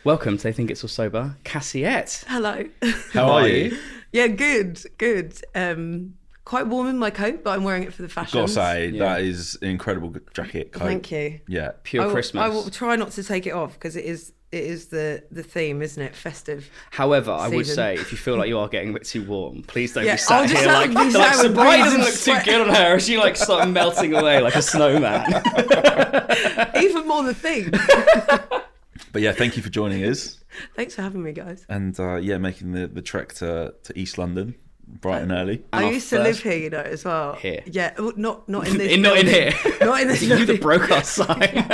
Welcome to They Think It's All Sober, Cassyette. Hello. How are you? Yeah, good. Quite warm in my coat, but I'm wearing it for the fashion. Gotta say, that is an incredible jacket coat. Thank you. Yeah. Pure Christmas. I will try not to take it off because it is the theme, isn't it? Festive. However, I would season. say if you feel like you are getting a bit too warm, please don't Yeah, be sat I'll just here have like, to be sat with sobriety breeze doesn't and look sweat. too good on her. She like start melting away like a snowman. Even more the theme. But yeah, thank you for joining us. Thanks for having me, guys. And making the trek to East London bright and early. I our used to live first- here, as well. Here? Yeah, well, not in this. Not in building. here. Not in this. You that building. broke our sign.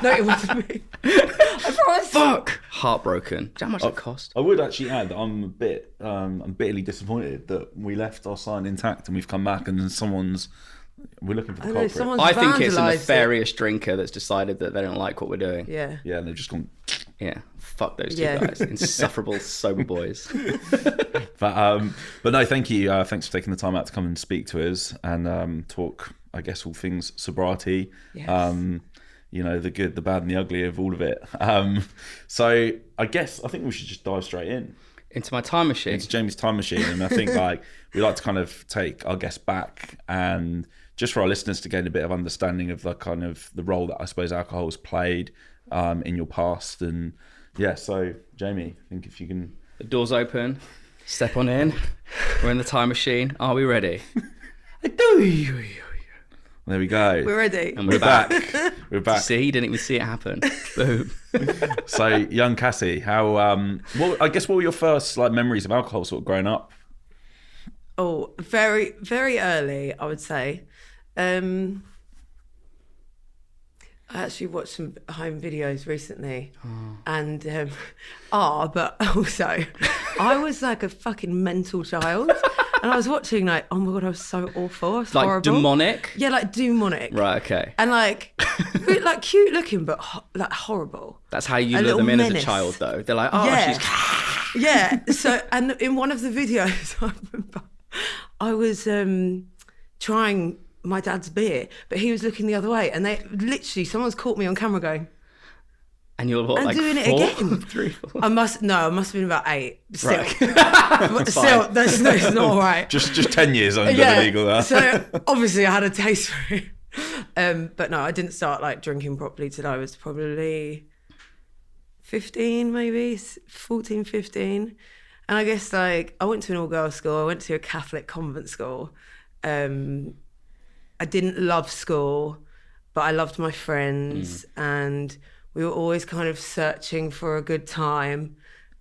No, it wasn't me. I promise. Fuck. Heartbroken. Do you know how much that cost? I would actually add that I'm bitterly disappointed that we left our sign intact and we've come back and we're looking for the I know, culprit. someone's I think it's a vandalised nefarious drinker that's decided that they don't like what we're doing. Yeah. Yeah, and they've just gone. Yeah. Fuck those two Yeah. guys. Insufferable sober boys. But no, thank you. Thanks for taking the time out to come and speak to us and talk, I guess, all things sobriety. Yes. The good, the bad, and the ugly of all of it. So I think we should just dive straight in. Into my time machine. It's Jamie's time machine, and I think we like to kind of take our guests back and just for our listeners to gain a bit of understanding of the role that I suppose alcohol has played in your past. And yeah, so Jamie, I think if you can. The door's open. Step on in. We're in the time machine. Are we ready? There we go. We're ready. And we're back. We're back. See, you didn't even see it happen. Boom. So, young Cassie, how? What were your first memories of alcohol, sort of growing up? Oh, very, very early, I would say. I actually watched some home videos recently, and but also, I was like a fucking mental child, and I was watching oh my god, I was so awful. I was Like horrible. demonic? Yeah, like demonic. Right, okay. And cute looking, but horrible. That's how you A lure little them in menace. as a child, though. They're like, oh, Yeah. she's... Yeah. So, and in one of the videos, I remember I was trying my dad's beer, but he was looking the other way, and someone's caught me on camera going, And you're what, I'm like doing it 4? again. 3, 4? I must have been about 8. Still, Right. but still, that's not all right. Just 10 years under the legal there. So obviously I had a taste for it. But no, I didn't start drinking properly till I was probably 15, maybe 14, 15. And I guess I went to an all-girls school. I went to a Catholic convent school. I didn't love school, but I loved my friends, and we were always kind of searching for a good time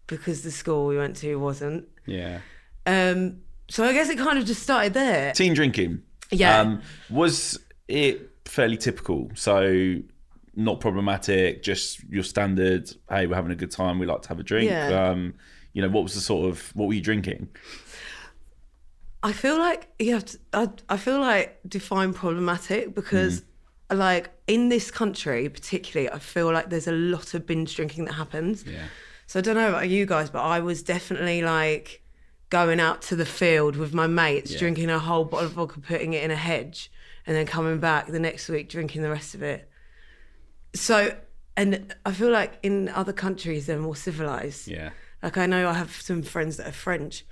because the school we went to wasn't. Yeah. So I guess it kind of just started there. Teen drinking. Yeah. Was it fairly typical? So not problematic, just your standard, hey, we're having a good time, we like to have a drink. Yeah. What was what were you drinking? I feel like you have to, I feel like define problematic because in this country particularly, I feel like there's a lot of binge drinking that happens. Yeah. So I don't know about you guys, but I was definitely going out to the field with my mates, drinking a whole bottle of vodka, putting it in a hedge, and then coming back the next week drinking the rest of it. So, and I feel like in other countries they're more civilized. Yeah. I know I have some friends that are French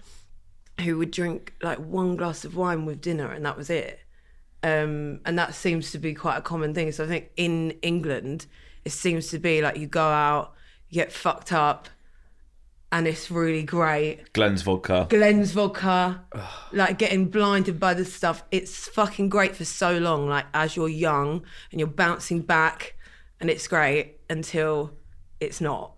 who would drink one glass of wine with dinner and that was it. And that seems to be quite a common thing. So I think in England, it seems to be you go out, you get fucked up, and it's really great. Glen's vodka. Getting blinded by the stuff. It's fucking great for so long, as you're young and you're bouncing back, and it's great until it's not.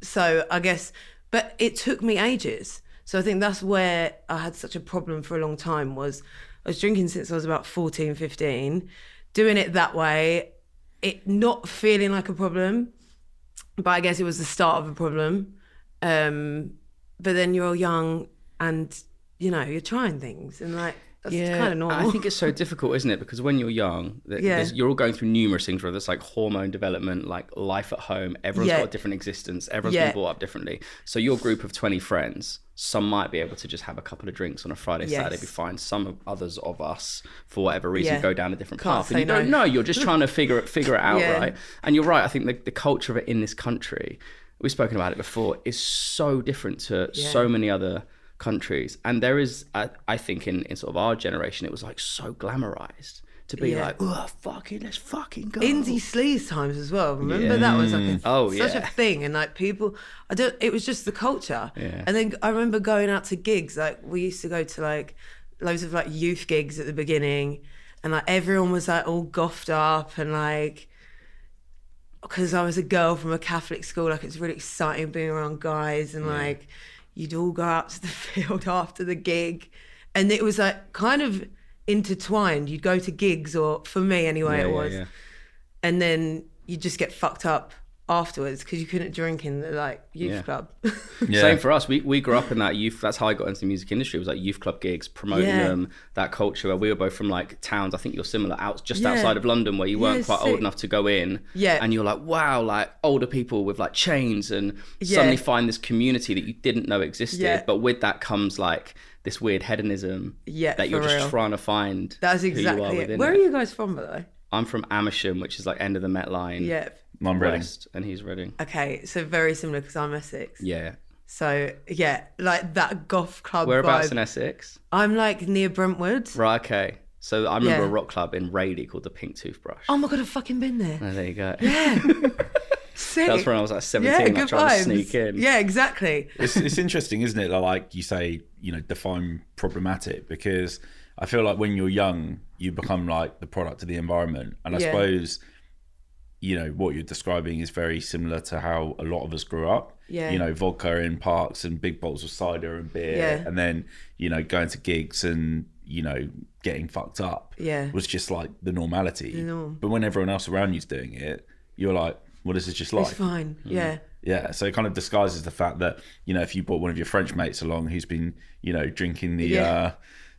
So I guess, but it took me ages. So I think that's where I had such a problem for a long time was I was drinking since I was about 14, 15, doing it that way, it not feeling like a problem, but I guess it was the start of a problem. But then you're young and, you're trying things and that's kind of normal. I think it's so difficult, isn't it? Because when you're young, you're all going through numerous things, whether it's hormone development, life at home. Everyone's got a different existence. Everyone's been brought up differently. So your group of 20 friends, some might be able to just have a couple of drinks on a Friday, Saturday, be fine. Some others of us, for whatever reason, go down a different path. And you don't know. You're just trying to figure it out, right? And you're right. I think the culture of it in this country, we've spoken about it before, is so different to so many other countries. And there is, I think in sort of our generation, it was like so glamorized to be like, oh, let's fucking go. Indie sleaze times as well. Remember that was like such a thing, and like people, it was just the culture. Yeah. And then I remember going out to gigs. Like we used to go to like loads of like youth gigs at the beginning, and like everyone was like all goffed up, and like, because I was a girl from a Catholic school, like it's really exciting being around guys, and like you'd all go out to the field after the gig, and it was like kind of intertwined. You'd go to gigs, or for me anyway, it was, and then you just get fucked up afterwards because you couldn't drink in the like youth club. Same for us. We grew up in that youth. That's how I got into the music industry. It was like youth club gigs, promoting them, that culture. Where we were both from like towns. I think you're similar, outside of London, where you weren't quite old enough to go in. And you're like, wow, like older people with like chains, and suddenly find this community that you didn't know existed. But with that comes like this weird hedonism that you're just trying to find. That's exactly it. Where are you guys from, by the way? I'm from Amersham, which is like end of the Met Line. Yeah. I'm Reading. And he's Reading. Okay, so very similar because I'm Essex. Yeah. So yeah, like that goth club. Whereabouts vibe. In Essex? I'm like near Brentwood. Right. Okay. So I remember a rock club in Raleigh called the Pink Toothbrush. Oh my god, I've fucking been there. Oh, there you go. Yeah. Sick. That was when I was like 17, like trying to sneak in. Yeah, exactly. It's interesting, isn't it? Like you say, define problematic, because I feel like when you're young, you become like the product of the environment. And I suppose, what you're describing is very similar to how a lot of us grew up. Yeah. Vodka in parks and big bottles of cider and beer. And then, going to gigs and, getting fucked up was just like the normality. But when everyone else around you's doing it, you're like, what is it just like? It's fine. Yeah. Yeah. So it kind of disguises the fact that, if you brought one of your French mates along who's been, drinking the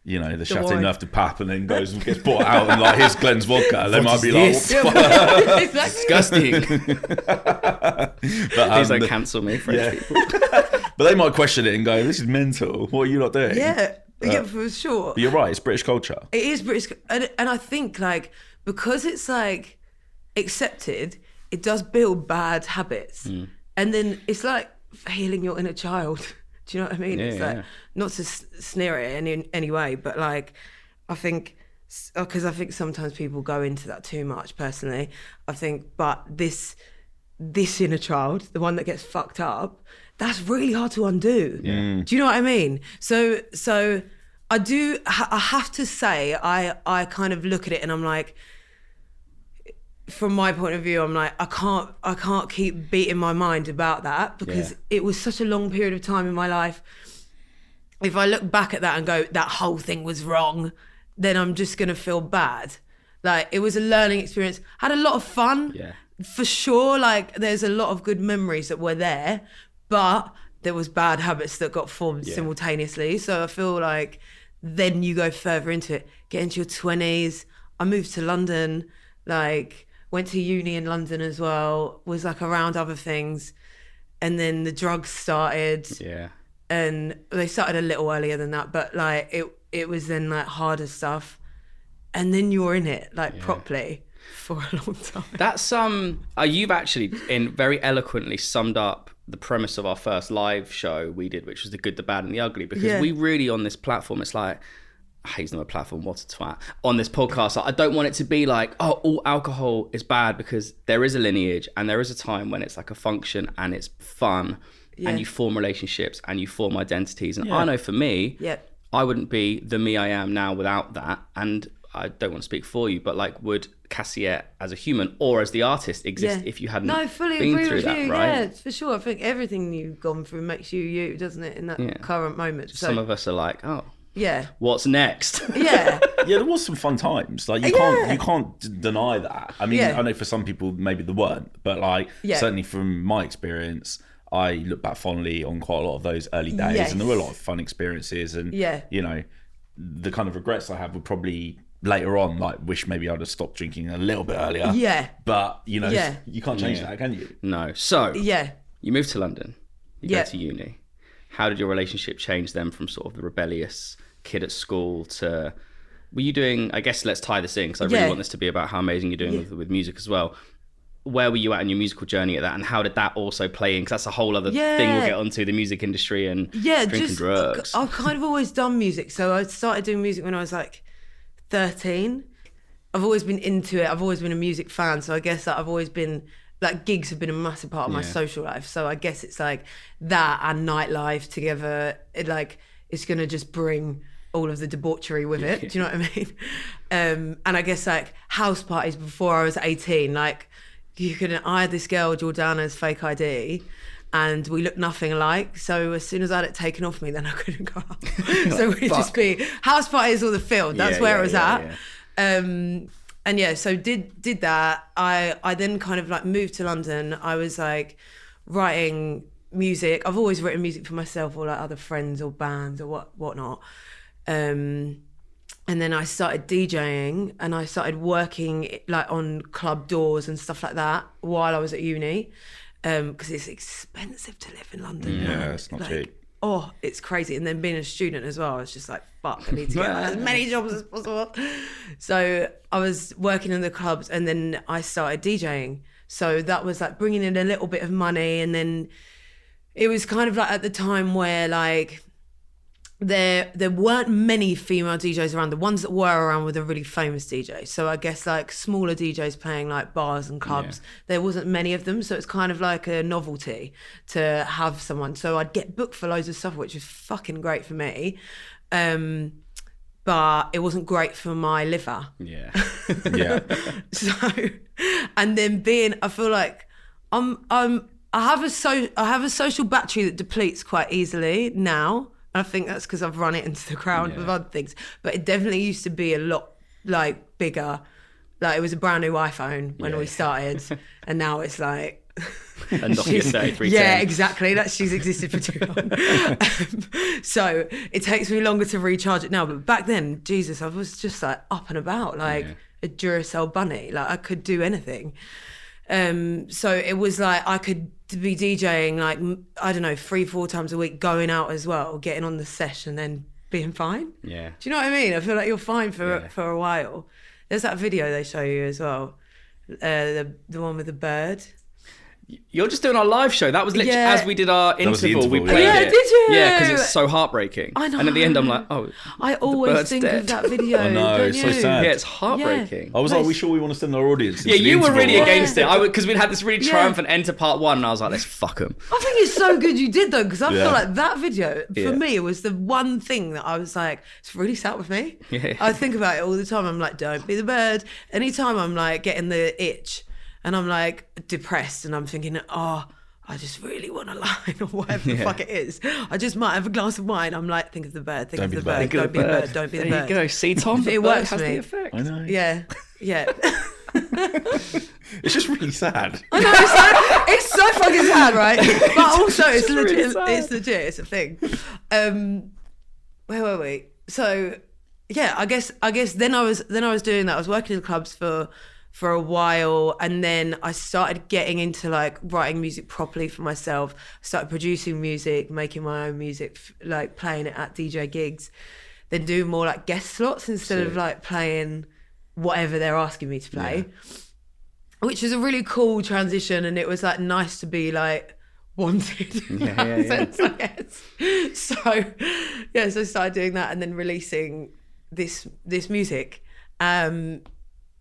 the Chateau Neuf de Pape, and then goes and gets brought out and like, here's Glenn's vodka. They might be like, what disgusting. But please don't cancel me, French people. But they might question it and go, this is mental. What are you not doing? Yeah, for sure. But you're right, it's British culture. It is British. And I think like, because it's like accepted, it does build bad habits. And then it's like healing your inner child. Do you know what I mean? It's like, not to sneer at it in any way, but like, I think, because I think sometimes people go into that too much personally. I think, but this inner child, the one that gets fucked up, that's really hard to undo. Do you know what I mean? So I have to say, I kind of look at it and I'm like, from my point of view, I'm like, I can't keep beating my mind about that, because it was such a long period of time in my life. If I look back at that and go, that whole thing was wrong, then I'm just going to feel bad. Like, it was a learning experience. Had a lot of fun, for sure. Like, there's a lot of good memories that were there, but there was bad habits that got formed simultaneously. So I feel like then you go further into it, get into your 20s. I moved to London, like, went to uni in London as well, was like around other things. And then the drugs started. Yeah. And they started a little earlier than that, but like it was then like harder stuff. And then you're in it like properly for a long time. That's you've actually very eloquently summed up the premise of our first live show we did, which was the good, the bad and the ugly, because we really, on this platform, it's like, I hate using the platform, what a twat. On this podcast, I don't want it to be like, oh, all alcohol is bad, because there is a lineage and there is a time when it's like a function and it's fun and you form relationships and you form identities. And I know for me, I wouldn't be the me I am now without that. And I don't want to speak for you, but like, would Cassyette as a human or as the artist exist if you hadn't fully been agree through with that, you. right? Yeah, for sure. I think everything you've gone through makes you you, doesn't it, in that current moment? So, some of us are like, oh, yeah, what's next? Yeah. There was some fun times. Like, you can't deny that. I mean, I know for some people maybe there weren't, but like certainly from my experience, I look back fondly on quite a lot of those early days, and there were a lot of fun experiences. And the kind of regrets I have would probably later on, like, wish maybe I'd have stopped drinking a little bit earlier. Yeah. But you can't change that, can you? No. So you moved to London. You go to uni. How did your relationship change then from sort of the rebellious kid at school to, were you doing, I guess let's tie this in because I really want this to be about how amazing you're doing with music as well. where were you at in your musical journey at that, and how did that also play in? Because that's a whole other thing we'll get onto, the music industry and drinking drugs. I've kind of always done music. So I started doing music when I was like 13. I've always been into it. I've always been a music fan. So I guess that I've always been, like, gigs have been a massive part of my social life. So I guess it's like that and nightlife together. It's going to just bring all of the debauchery with it. Do you know what I mean? And I guess like house parties before I was 18, like I had this girl, Jordana's fake ID, and we looked nothing alike. So as soon as I had it taken off me, then I couldn't go out. So we'd just be house parties or the field. That's where it was at. And so did that. I then kind of like moved to London. I was like writing music. I've always written music for myself or like other friends or bands or whatnot. And then I started DJing and I started working like on club doors and stuff like that while I was at uni, because it's expensive to live in London. It's not cheap. Oh, it's crazy. And then being a student as well, I was just like, fuck, I need to get as many jobs as possible. So I was working in the clubs and then I started DJing. So that was like bringing in a little bit of money. And then it was kind of like at the time where like there weren't many female DJs around. The ones that were around were the really famous DJs. So I guess like smaller DJs playing like bars and clubs, there wasn't many of them. So it's kind of like a novelty to have someone. So I'd get booked for loads of stuff, which was fucking great for me. But it wasn't great for my liver. Yeah. So, and then I feel like I have a social battery that depletes quite easily now. I think that's because I've run it into the ground with other things. But it definitely used to be a lot like bigger. Like it was a brand new iPhone when we started, and now it's like a Nokia 3310. Yeah, exactly. She's existed for too long. So it takes me longer to recharge it now. But back then, Jesus, I was just like up and about, like a Duracell bunny. Like I could do anything. So it was like I could be DJing like, I don't know, 3-4 times a week, going out as well, getting on the sesh and then being fine. Yeah. Do you know what I mean? I feel like you're fine for a while. There's that video they show you as well, the one with the bird. You're just doing our live show. That was literally as we did our interval. We played it. Did you? Yeah, because it's so heartbreaking. I know. And at the end, I'm like, oh, I always think of that video. I know, it's so sad. Yeah, it's heartbreaking. I was like, are we sure we want to send our audience? Yeah, you were really against it. Because we'd had this really triumphant end to part one, and I was like, let's fuck them. I think it's so good you did though, because I feel like that video for me was the one thing that I was like, it's really sat with me. Yeah. I think about it all the time. I'm like, don't be the bird. Anytime I'm like getting the itch. And I'm like depressed and I'm thinking, oh, I just really want a line or whatever the fuck it is. I just might have a glass of wine. I'm like, think of the bird, think of the bird, don't be the bird, don't be the bird. There you go, see Tom, it works has for me. The effect. I know. Yeah. It's just really sad. I know, it's so fucking sad, right? But also it's legit, really it's legit, it's a thing. Where were we? So yeah, I guess then I was doing that. I was working in the clubs for a while, and then I started getting into like writing music properly for myself. I started producing music, making my own music, like playing it at DJ gigs, then doing more like guest slots instead of like playing whatever they're asking me to play, which is a really cool transition. And it was like nice to be like wanted in that sense, I guess. So I started doing that and then releasing this music.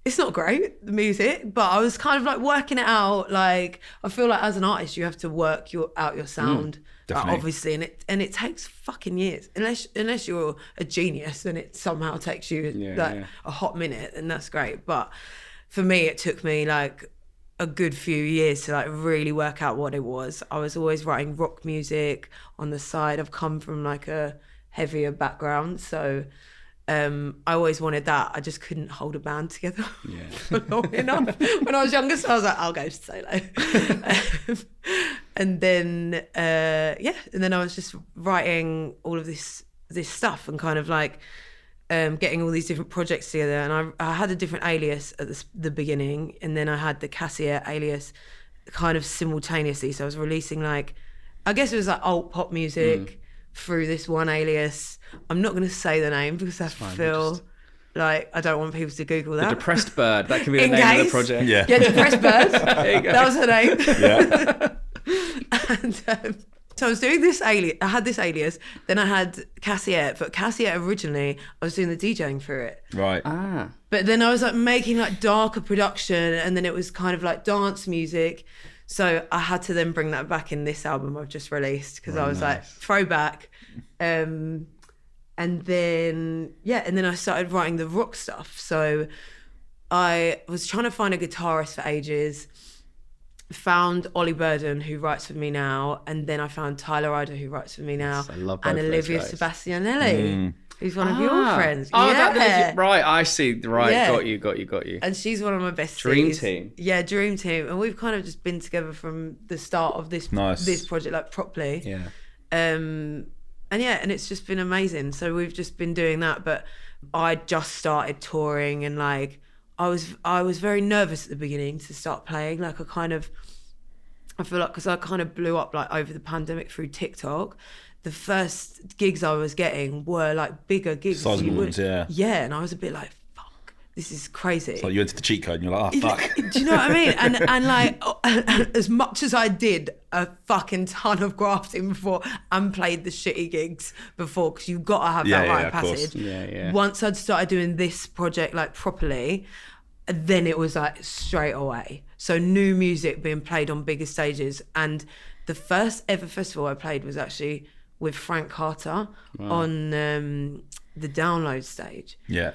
It's not great, the music, but I was kind of like working it out. Like, I feel like as an artist, you have to work out your sound, obviously, and it takes fucking years. Unless you're a genius and it somehow takes you a hot minute, and that's great. But for me, it took me like a good few years to like really work out what it was. I was always writing rock music on the side. I've come from like a heavier background, so I always wanted that. I just couldn't hold a band together for long enough when I was younger, so I was like, I'll go solo. And then I was just writing all of this stuff and kind of like getting all these different projects together. And I had a different alias at the beginning, and then I had the Cassyette alias kind of simultaneously. So I was releasing like, I guess it was like alt pop music through this one alias. I'm not going to say the name because I feel Like, I don't want people to Google that. The Depressed Bird. That can be the name of the project. Yeah. Depressed Bird. There you go. That was her name. Yeah. And so I was doing this alias. I had this alias. Then I had Cassyette. But Cassyette originally, I was doing the DJing for it. Right. But then I was like making like darker production, and then it was kind of like dance music. So I had to then bring that back in this album I've just released, because I was like throwback. And then I started writing the rock stuff. So I was trying to find a guitarist for ages. Found Ollie Burden, who writes for me now, and then I found Tyler Ryder, who writes for me now, yes, I love both and Olivia Sebastianelli, who's one of your friends. Right, I see. Right, got you. And she's one of my besties. Dream team. Yeah, dream team, and we've kind of just been together from the start of this project, like properly. Yeah. And it's just been amazing. So we've just been doing that, but I just started touring, and like I was very nervous at the beginning to start playing. Like I feel like, because I kind of blew up like over the pandemic through TikTok, the first gigs I was getting were like bigger gigs. Sizable ones, yeah. Yeah, and I was a bit like, fuck, this is crazy. So you went to the cheat code and you're like, oh, fuck. Do you know what I mean? And like, as much as I did a fucking ton of grafting before and played the shitty gigs before, because you've got to have that rite of passage. Yeah. Once I'd started doing this project like properly, then it was like straight away. So new music being played on bigger stages. And the first ever festival I played was actually with Frank Carter on the Download stage. Yeah.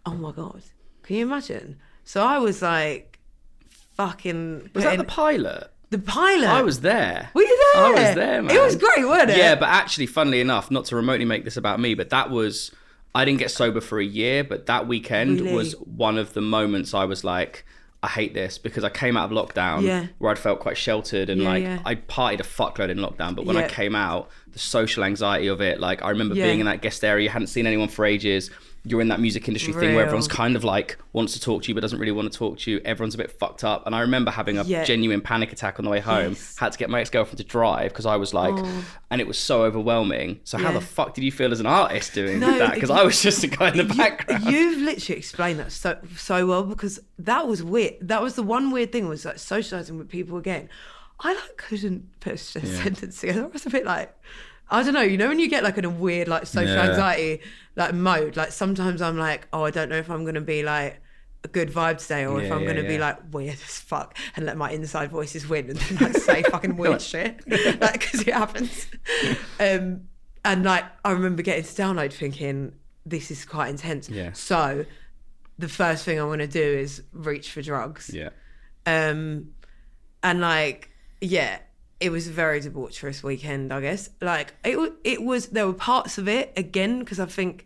Oh my God. Can you imagine? So I was like, fucking... Was that the pilot? The pilot? I was there. Were you there? I was there, man. It was great, wasn't it? Yeah, but actually, funnily enough, not to remotely make this about me, but that was... I didn't get sober for a year, but that weekend was one of the moments I was like, I hate this, because I came out of lockdown where I'd felt quite sheltered, and I partied a fuckload in lockdown, but when I came out, the social anxiety of it, like I remember being in that guest area, you hadn't seen anyone for ages. You're in that music industry thing where everyone's kind of like wants to talk to you but doesn't really want to talk to you. Everyone's a bit fucked up. And I remember having a genuine panic attack on the way home. Had to get my ex-girlfriend to drive because I was like, and it was so overwhelming. So how the fuck did you feel as an artist doing that? Because I was just a guy in the background. You've literally explained that so well, because that was weird. That was the one weird thing, was like socialising with people again. I like couldn't put a sentence together. I was a bit like, I don't know, you know when you get like in a weird like social anxiety like mode, like sometimes I'm like, oh, I don't know if I'm gonna be like a good vibe today, or if I'm gonna be like weird as fuck and let my inside voices win and then like say fucking weird shit, like, because it happens. And like I remember getting to Download thinking, this is quite intense. So the first thing I'm gonna do is reach for drugs. And like it was a very debaucherous weekend, I guess. Like it was. There were parts of it again, because I think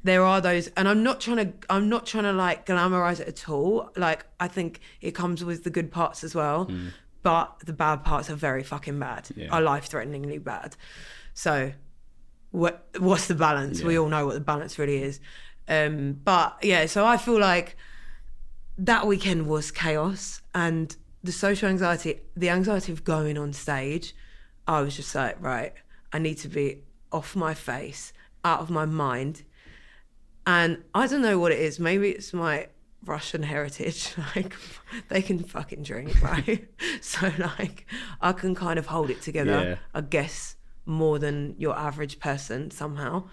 there are those, and I'm not trying to like glamorize it at all. Like I think it comes with the good parts as well, but the bad parts are very fucking bad. Are life-threateningly bad. So what's the balance? We all know what the balance really is. But yeah, so I feel like that weekend was chaos, and the social anxiety, the anxiety of going on stage, I was just like, right, I need to be off my face, out of my mind. And I don't know what it is. Maybe it's my Russian heritage. Like, they can fucking drink, right? So, like, I can kind of hold it together, I guess, more than your average person somehow.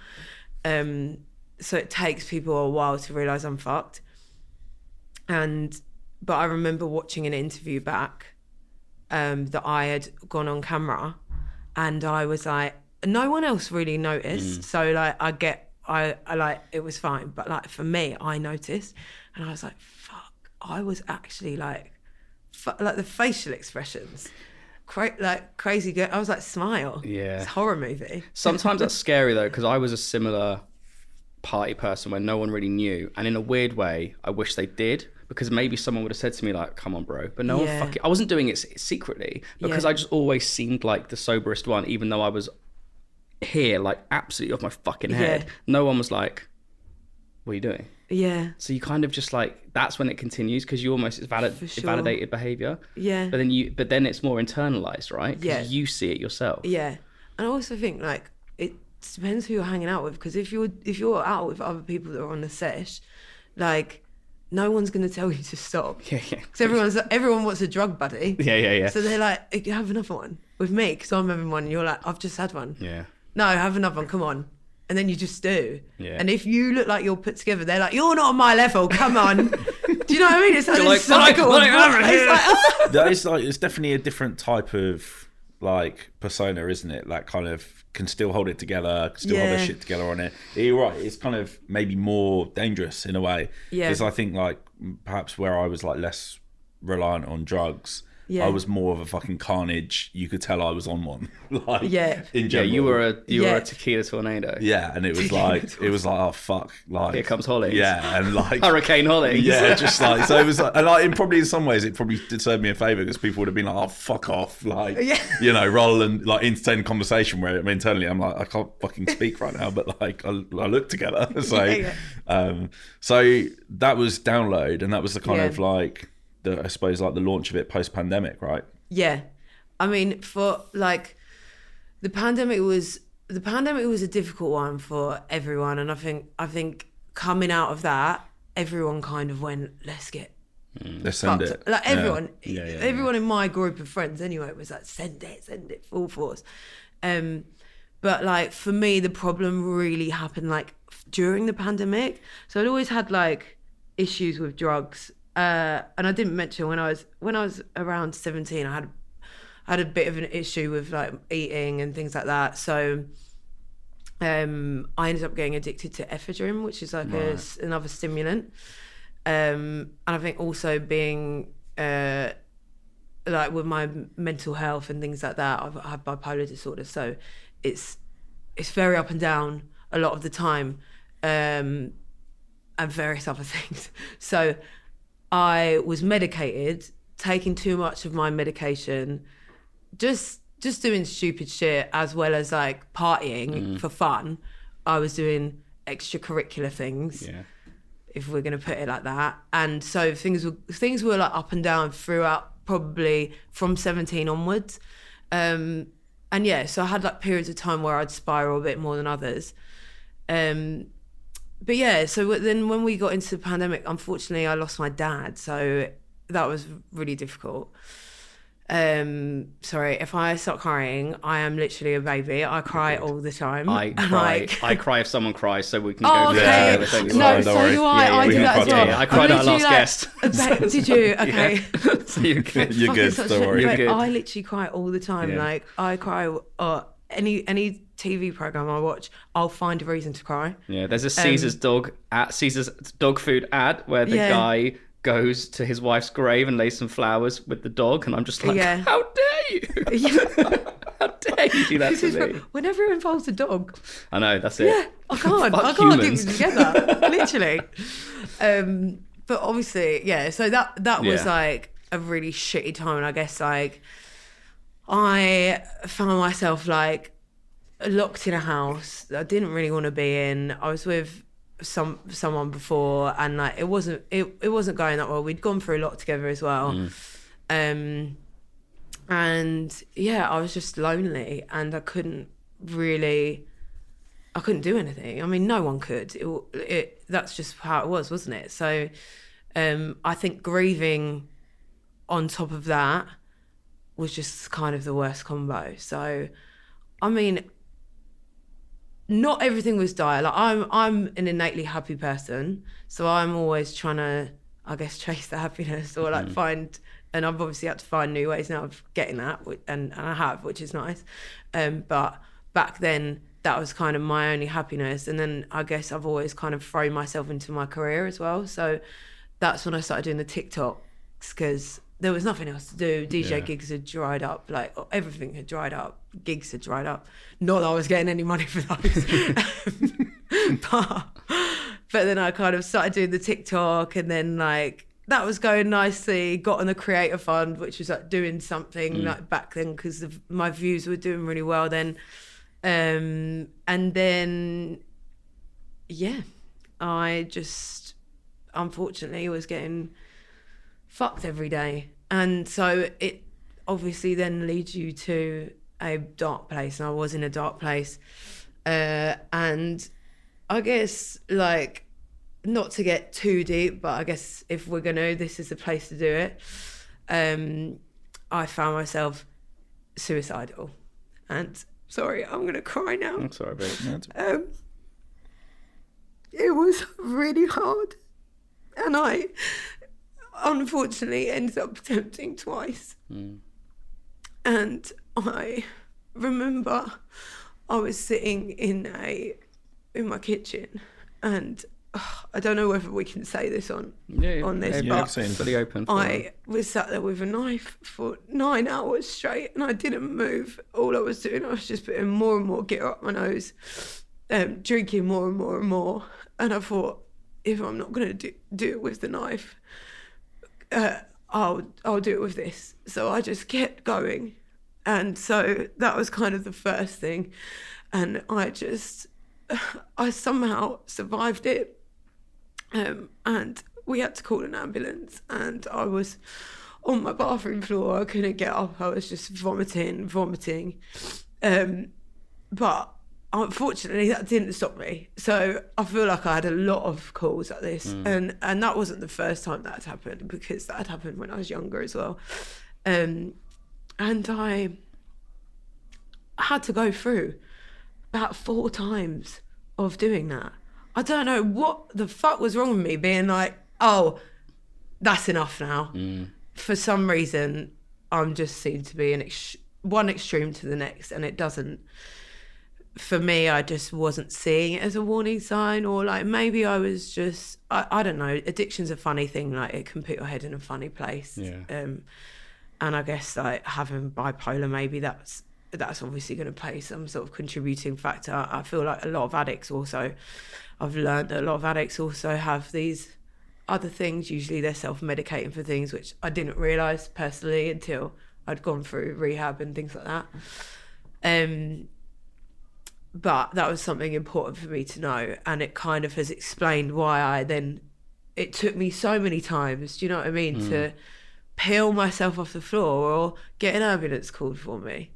So it takes people a while to realise I'm fucked. But I remember watching an interview back that I had gone on camera, and I was like, no one else really noticed. So like I like, it was fine, but like for me, I noticed, and I was like, fuck, I was actually like the facial expressions, like crazy good. I was like, smile. It's a horror movie. Sometimes that's scary though, because I was a similar party person where no one really knew, and in a weird way, I wish they did. Because maybe someone would have said to me like, come on, bro. But no one fucking... I wasn't doing it secretly, because I just always seemed like the soberest one, even though I was here, like absolutely off my fucking head. No one was like, what are you doing? So you kind of just like, that's when it continues, because you almost, it's validated behaviour. But then it's more internalized, right? Because you see it yourself. And I also think like, it depends who you're hanging out with, because if you're out with other people that are on the sesh, like, no one's going to tell you to stop. Yeah. Because everyone wants a drug buddy. Yeah. So they're like, have another one with me, because I'm having one. And you're like, I've just had one. Yeah. No, have another one. Come on. And then you just do. Yeah. And if you look like you're put together, they're like, you're not on my level. Come on. Do you know what I mean? It's like, cycle. It's definitely a different type of like persona, isn't it? Like kind of can still hold it together, can still hold their shit together on it. You're right. It's kind of maybe more dangerous in a way. Yeah. Because I think like perhaps where I was like less reliant on drugs, I was more of a fucking carnage. You could tell I was on one. Like, in general. You were a tequila tornado. Yeah, and it was like oh fuck, like here comes Holly. Yeah, and like Hurricane Holly. Yeah, just like so it was, and like in some ways it probably did serve me a favour because people would have been like, oh fuck off, like you know, rather than like entertain conversation where internally I'm like, I can't fucking speak right now, but like I look together. So so that was Download, and that was the kind of like. I suppose like the launch of it post-pandemic, right? Yeah, I mean, for like the pandemic was a difficult one for everyone, and I think coming out of that, everyone kind of went, let's send it. Like everyone, everyone in my group of friends anyway was like, send it full force. But like for me, the problem really happened like during the pandemic. So I'd always had like issues with drugs. And I didn't mention when I was around 17, I had a bit of an issue with like eating and things like that. So I ended up getting addicted to ephedrine, which is like another stimulant. And I think also being like with my mental health and things like that, I have bipolar disorder, so it's very up and down a lot of the time, and various other things. So I was medicated, taking too much of my medication, just doing stupid shit, as well as like partying for fun. I was doing extracurricular things, if we're going to put it like that. And so things were like up and down throughout, probably from 17 onwards. And so I had like periods of time where I'd spiral a bit more than others. But yeah, so then when we got into the pandemic, unfortunately, I lost my dad. So that was really difficult. Sorry, if I start crying, I am literally a baby. I cry all the time. I cry if someone cries, so we can go through everything. No, so do I. I do that as well. I cried at our last guest. Did you? Okay. So you're good. You're good. Don't worry. You're good. I literally cry all the time. Yeah. Like I cry. Any TV program I watch, I'll find a reason to cry. Yeah, there's a Caesar's dog food ad where the guy goes to his wife's grave and lays some flowers with the dog, and I'm just like, how dare you? How dare you do that to me? Whenever it involves a dog. I know, that's it. Yeah, I can't keep it together, literally. But obviously, so that was like a really shitty time, and I guess like I found myself like locked in a house that I didn't really want to be in. I was with someone before, and like it wasn't going that well. We'd gone through a lot together as well. And yeah, I was just lonely, and I couldn't do anything. I mean, no one could. That's just how it was, wasn't it? So I think grieving on top of that was just kind of the worst combo. So I mean, not everything was dire. Like I'm an innately happy person, so I'm always trying to, I guess, chase the happiness or like find. And I've obviously had to find new ways now of getting that, and I have, which is nice. But back then, that was kind of my only happiness. And then I guess I've always kind of thrown myself into my career as well. So that's when I started doing the TikToks, because there was nothing else to do. DJ gigs had dried up, like everything had dried up. Gigs had dried up. Not that I was getting any money for those. but then I kind of started doing the TikTok, and then like that was going nicely. Got on the creator fund, which was like doing something like back then, because my views were doing really well then. And then, I just unfortunately was getting fucked every day, and so it obviously then leads you to a dark place, and I was in a dark place, and I guess like not to get too deep, but I guess if we're gonna, this is the place to do it. I found myself suicidal, and sorry, I'm gonna cry now. I'm sorry, babe. It was really hard, and I unfortunately ended up attempting twice. And I remember I was sitting in my kitchen, and I don't know whether we can say this on this, but fully open. I was sat there with a knife for 9 hours straight, and I didn't move. All I was doing, I was just putting more and more gear up my nose, drinking more and more and more. And I thought, if I'm not going to do it with the knife, I'll do it with this. So I just kept going, and so that was kind of the first thing, and I somehow survived it. And we had to call an ambulance, and I was on my bathroom floor. I couldn't get up. I was just vomiting. But unfortunately, that didn't stop me. So I feel like I had a lot of calls like this, and that wasn't the first time that had happened, because that had happened when I was younger as well. And I had to go through about 4 times of doing that. I don't know what the fuck was wrong with me, being like, oh, that's enough now. For some reason, I'm just seem to be one extreme to the next, and it doesn't. For me, I just wasn't seeing it as a warning sign, or like maybe I was just, I don't know. Addiction's a funny thing, like it can put your head in a funny place. Yeah. And I guess like having bipolar, maybe that's obviously going to play some sort of contributing factor. I feel like a lot of addicts also, I've learned that a lot of addicts also have these other things. Usually they're self-medicating for things, which I didn't realise personally until I'd gone through rehab and things like that. But that was something important for me to know, and it kind of has explained why it took me so many times, do you know what I mean, to peel myself off the floor or get an ambulance called for me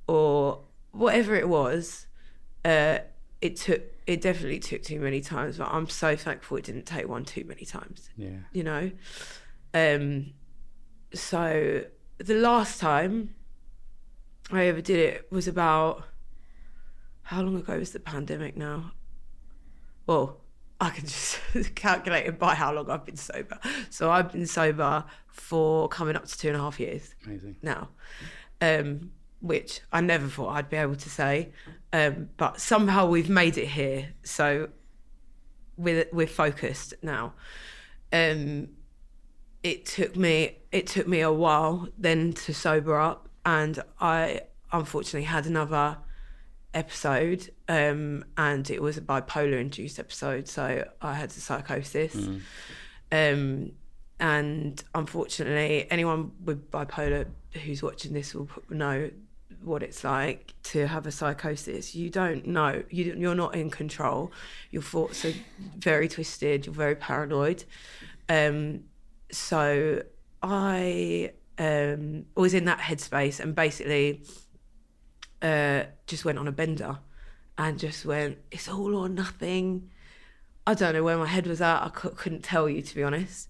or whatever it was. It definitely took too many times, but I'm so thankful it didn't take one too many times. Yeah. You know? So the last time I ever did it was about, how long ago was the pandemic now? Well, I can just calculate it by how long I've been sober. So I've been sober for coming up to 2.5 years. Amazing. Now. Which I never thought I'd be able to say, but somehow we've made it here. So we're focused now. It took me a while then to sober up, and I unfortunately had another episode, and it was a bipolar induced episode. So I had a psychosis. And unfortunately, anyone with bipolar who's watching this will know what it's like to have a psychosis. You don't know, you're not in control. Your thoughts are very twisted, you're very paranoid. So I was in that headspace, and basically just went on a bender and just went, it's all or nothing. I don't know where my head was at. I couldn't tell you, to be honest.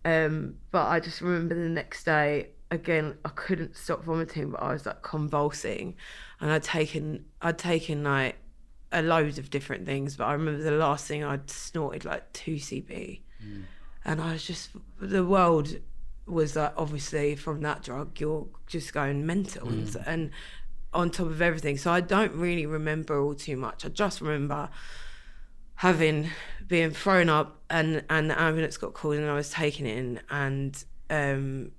But I just remember the next day, again, I couldn't stop vomiting, but I was like convulsing, and I'd taken like a load of different things, but I remember the last thing I'd snorted like 2 CB, and I was just, the world was like, obviously from that drug, you're just going mental, and on top of everything. So I don't really remember all too much. I just remember being thrown up, and the ambulance got called, and I was taken in, and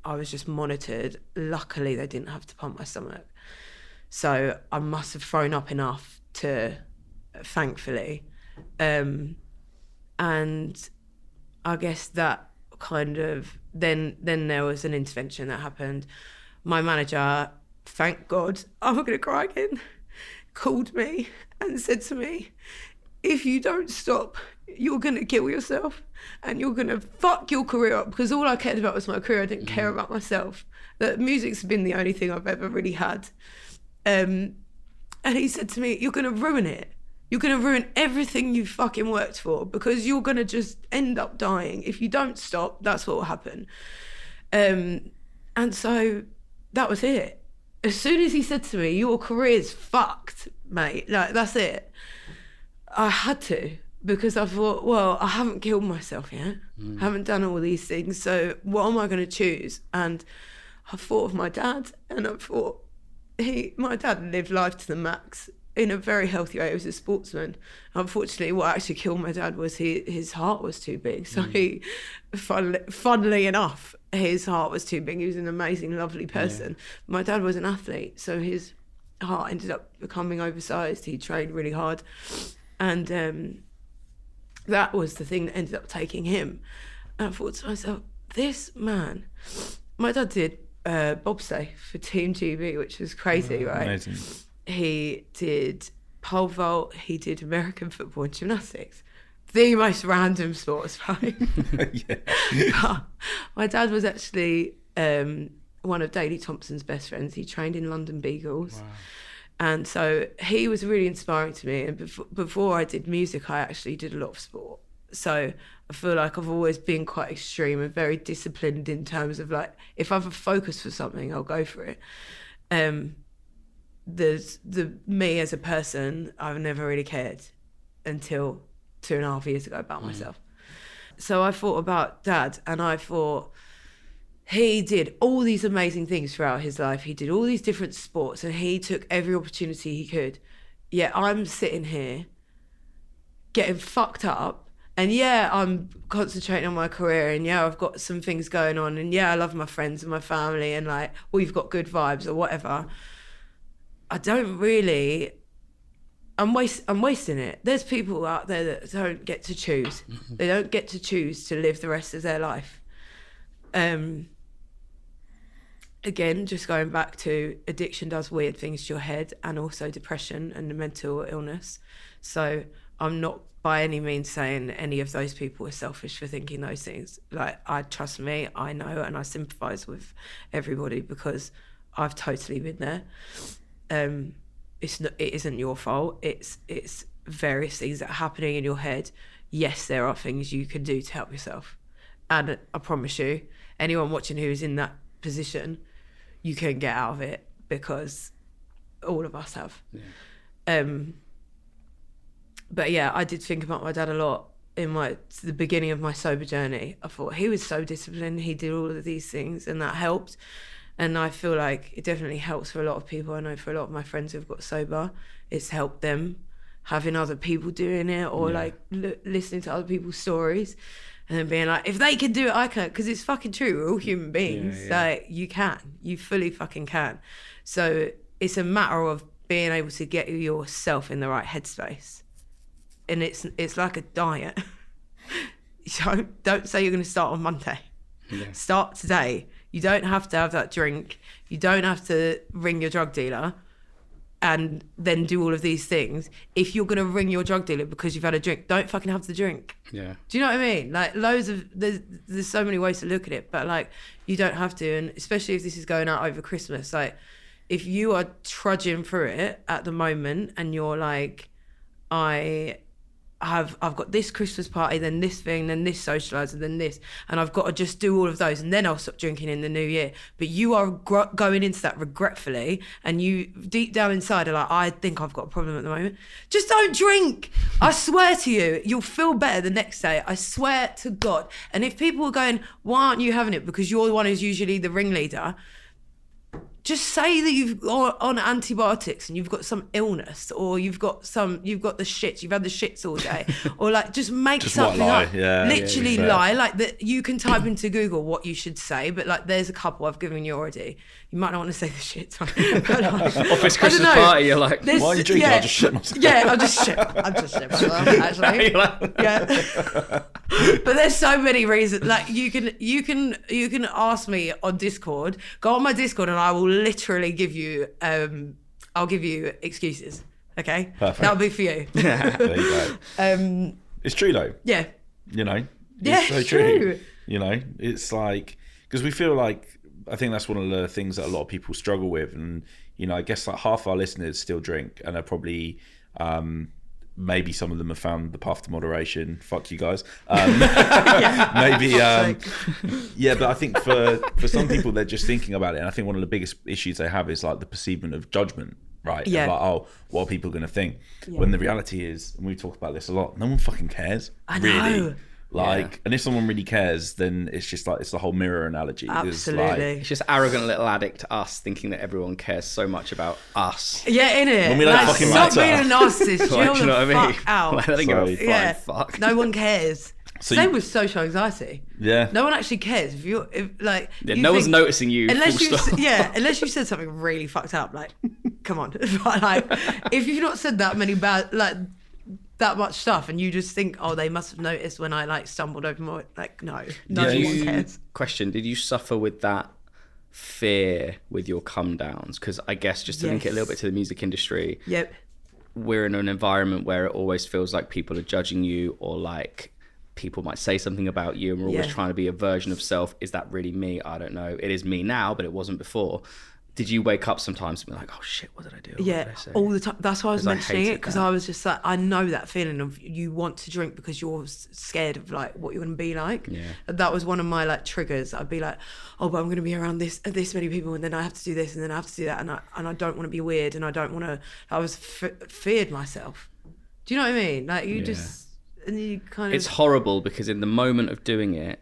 I was just monitored. Luckily, they didn't have to pump my stomach, so I must have thrown up enough to, thankfully, and I guess that kind of then there was an intervention that happened. My manager, thank God, I'm gonna cry again, called me and said to me, if you don't stop, you're going to kill yourself, and you're going to fuck your career up, because all I cared about was my career. I didn't care about myself. That music's been the only thing I've ever really had. And he said to me, you're going to ruin it. You're going to ruin everything you fucking worked for because you're going to just end up dying. If you don't stop, that's what will happen. And so that was it. As soon as he said to me, your career's fucked, mate. Like, that's it. I had to, because I thought, well, I haven't killed myself yet. I haven't done all these things. So what am I going to choose? And I thought of my dad, and I thought my dad lived life to the max in a very healthy way. He was a sportsman. Unfortunately, what actually killed my dad was his heart was too big. So he, funnily enough, his heart was too big. He was an amazing, lovely person. Yeah. My dad was an athlete, so his heart ended up becoming oversized. He trained really hard. And that was the thing that ended up taking him. And I thought to myself, this man, my dad did bobsleigh for Team GB, which was crazy, right? Amazing. He did pole vault, he did American football and gymnastics. The most random sports, right? Yeah. My dad was actually one of Daley Thompson's best friends. He trained in London Beagles. Wow. And so he was really inspiring to me. And before I did music, I actually did a lot of sport. So I feel like I've always been quite extreme and very disciplined in terms of, like, if I have a focus for something, I'll go for it. There's me as a person, I've never really cared until 2.5 years ago about myself. So I thought about Dad, and I thought, he did all these amazing things throughout his life. He did all these different sports, and he took every opportunity he could. Yet I'm sitting here getting fucked up, and yeah, I'm concentrating on my career, and yeah, I've got some things going on, and yeah, I love my friends and my family, and like, we've got good vibes or whatever. I don't really... I'm wasting it. There's people out there that don't get to choose. They don't get to choose to live the rest of their life. Again, just going back to addiction does weird things to your head, and also depression and mental illness. So I'm not by any means saying any of those people are selfish for thinking those things. Like, trust me, I know, and I sympathise with everybody because I've totally been there. It isn't your fault. It's various things that are happening in your head. Yes, there are things you can do to help yourself. And I promise you, anyone watching who is in that position, you can get out of it, because all of us have. Yeah. But yeah, I did think about my dad a lot in the beginning of my sober journey. I thought, he was so disciplined, he did all of these things, and that helped. And I feel like it definitely helps for a lot of people. I know for a lot of my friends who've got sober, it's helped them, having other people doing it, or like listening to other people's stories, and then being like, if they can do it, I can. Because it's fucking true, we're all human beings. Like, you fully fucking can. So it's a matter of being able to get yourself in the right headspace. And it's like a diet. Don't say you're going to start on Monday. Yeah. Start today. You don't have to have that drink. You don't have to ring your drug dealer and then do all of these things. If you're going to ring your drug dealer because you've had a drink, don't fucking have the drink. Yeah. Do you know what I mean? Like, there's so many ways to look at it, but like, you don't have to. And especially if this is going out over Christmas, like, if you are trudging through it at the moment and you're like, I've got this Christmas party, then this thing, then this socialiser, then this, and I've got to just do all of those, and then I'll stop drinking in the new year. But you are going into that regretfully, and you deep down inside are like, I think I've got a problem at the moment. Just don't drink. I swear to you, you'll feel better the next day. I swear to God. And if people are going, why aren't you having it? Because you're the one who's usually the ringleader. Just say that you've got on antibiotics and you've got some illness, or you've got the shits, you've had the shits all day, or like, just make something up. Yeah, literally lie. Like, that you can type into Google what you should say, but like, there's a couple I've given you already. You might not want to say the shit. But like, office Christmas party, you're like, why are you drinking? Yeah, I'll just shit myself. Yeah, I'll just shit myself, actually. Yeah. But there's so many reasons. Like, you can ask me on Discord. Go on my Discord and I will literally give you I'll give you excuses. Okay? Perfect. That'll be for you. There you go. It's true though. Yeah. You know? It's so true. You know, it's like, because we feel like, I think that's one of the things that a lot of people struggle with, and you know, I guess like half our listeners still drink and are probably maybe some of them have found the path to moderation. Fuck you guys. Yeah. Maybe, yeah, but I think for some people, they're just thinking about it. And I think one of the biggest issues they have is like the perceivement of judgment, right? Yeah. Like, oh, what are people going to think? Yeah. When the reality is, and we talk about this a lot, no one fucking cares. I know. Really. Like, and if someone really cares, then it's just like, it's the whole mirror analogy. Absolutely. It's just arrogant little addict us thinking that everyone cares so much about us. Yeah, innit? When we don't fucking matter. Stop being a narcissist. Like, Chill do you know the what I mean? fuck out. Like, I don't give a flying Yeah. fuck. No one cares. So Same with social anxiety. Yeah. No one actually cares if you're Yeah, no one's noticing you. Unless full you, stop. unless you said something really fucked up. Like, come on. Like, if you've not said that many bad, like, that much stuff, and you just think, oh, they must have noticed when I like stumbled over more. Like, no one cares. Question: did you suffer with that fear with your come downs? Because I guess just to link it a little bit to the music industry. Yep. We're in an environment where it always feels like people are judging you, or like people might say something about you, and we're always trying to be a version of self. Is that really me? I don't know. It is me now, but it wasn't before. Did you wake up sometimes and be like, oh shit, what did I do? Yeah, did I say? all the time. That's why I was mentioning it, because that. I was just like, I know that feeling of you want to drink because you're scared of like what you're going to be like. Yeah. And that was one of my like triggers. I'd be like, oh, but I'm going to be around this many people, and then I have to do this, and then I have to do that, and I don't want to be weird, and I don't want to. I was feared myself. Do you know what I mean? Like you just, and you kind of. It's horrible because in the moment of doing it,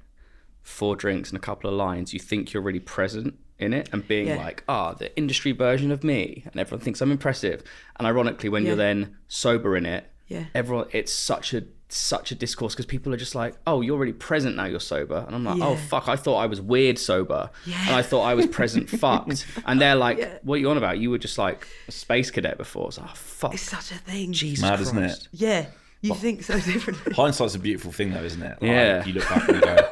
4 drinks and a couple of lines, you think you're really present in it and being like, the industry version of me, and everyone thinks I'm impressive. And ironically, when you're then sober in it, everyone, it's such a discourse, because people are just like, oh, you're really present now you're sober, and I'm like, oh fuck, I thought I was weird sober, and I thought I was present fucked, and they're like, what are you on about? You were just like a space cadet before. It's like, oh fuck, It's such a thing. Jesus Mad, Christ. isn't it? Yeah. You think so differently. Hindsight's a beautiful thing, though, isn't it? Like, Yeah. You look back and you go,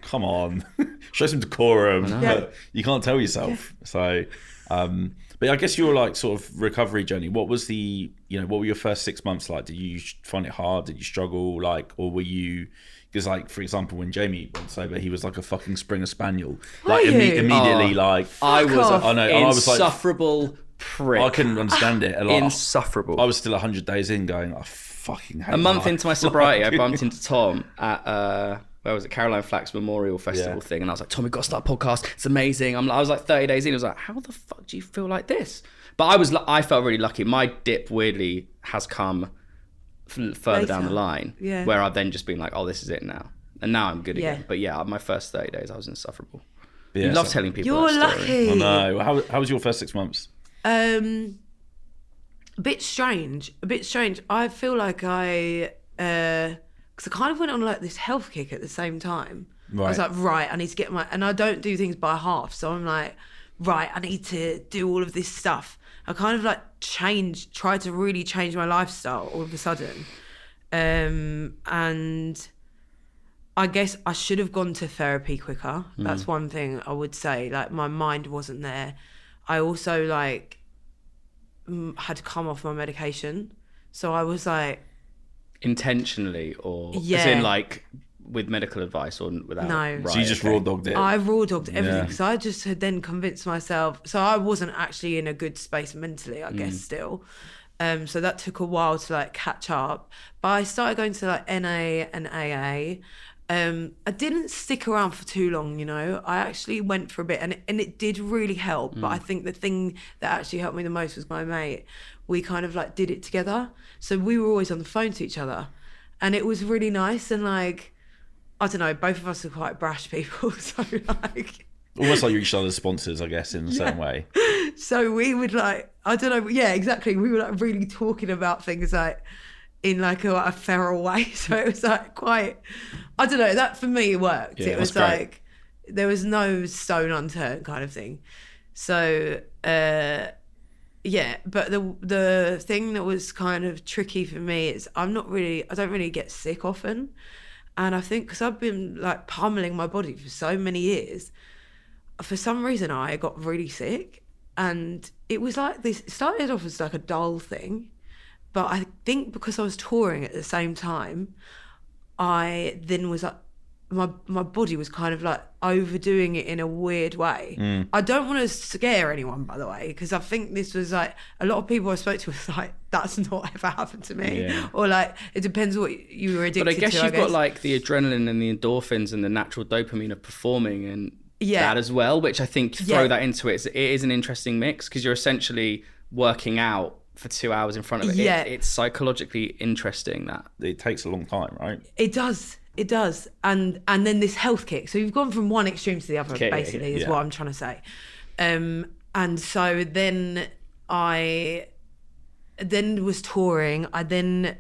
come on, show some decorum. But you can't tell yourself. So, but I guess your like sort of recovery journey, what was what were your first 6 months like? Did you find it hard? Did you struggle? Like, or were you, because like, for example, when Jamie went sober, he was like a fucking Springer Spaniel. Like immediately, like, I was insufferable prick. I couldn't understand it. Like, insufferable. I was still 100 days in going, I fucking hate a month life. into my sobriety, I bumped into Tom at where was it, Caroline Flack's Memorial Festival thing, and I was like, Tom, we've got to start a podcast, it's amazing. I was like 30 days in, I was like, how the fuck do you feel like this? But I felt really lucky. My dip weirdly has come further down the line, where I've then just been like, oh, this is it now, and now I'm good again. But my first 30 days I was insufferable. You love telling people you're that story. lucky. I know. How was your first 6 months? A bit strange. I feel like because I kind of went on like this health kick at the same time. Right. I was like, right, I need to get and I don't do things by half. So I'm like, right, I need to do all of this stuff. I kind of like tried to really change my lifestyle all of a sudden. And I guess I should have gone to therapy quicker. That's one thing I would say. Like, my mind wasn't there. I also like had come off my medication, so I was like, intentionally, or as in like with medical advice, or without? No. Right, So you just raw dogged it. I raw dogged everything, because I just had then convinced myself. So I wasn't actually in a good space mentally, I guess, still. So that took a while to like catch up. But I started going to like NA and AA. I didn't stick around for too long, I actually went for a bit, and it did really help. But I think the thing that actually helped me the most was my mate. We kind of like did it together, so we were always on the phone to each other, and it was really nice. And like, I don't know, both of us are quite brash people, so like Almost like you're each other's sponsors, I guess, in the same way. So we would like, I don't know, exactly, we were like really talking about things like in like a feral way. So it was like quite, I don't know, that for me worked. It was like, there was no stone unturned kind of thing. So but the thing that was kind of tricky for me is I don't really get sick often. And I think because I've been like pummeling my body for so many years, for some reason I got really sick. And it was like this, it started off as like a dull thing. But I think because I was touring at the same time, I then was my body was kind of like overdoing it in a weird way. I don't want to scare anyone, by the way, because I think this was like a lot of people I spoke to was like, that's not ever happened to me, or like it depends what you were addicted to. But I guess you've got like the adrenaline and the endorphins and the natural dopamine of performing and that as well, which I think throw that into it. It is an interesting mix because you're essentially working out for 2 hours in front of it. It's psychologically interesting that it takes a long time, right? It does. And then this health kick. So you've gone from one extreme to the other, basically, is what I'm trying to say. And so then I was touring. I then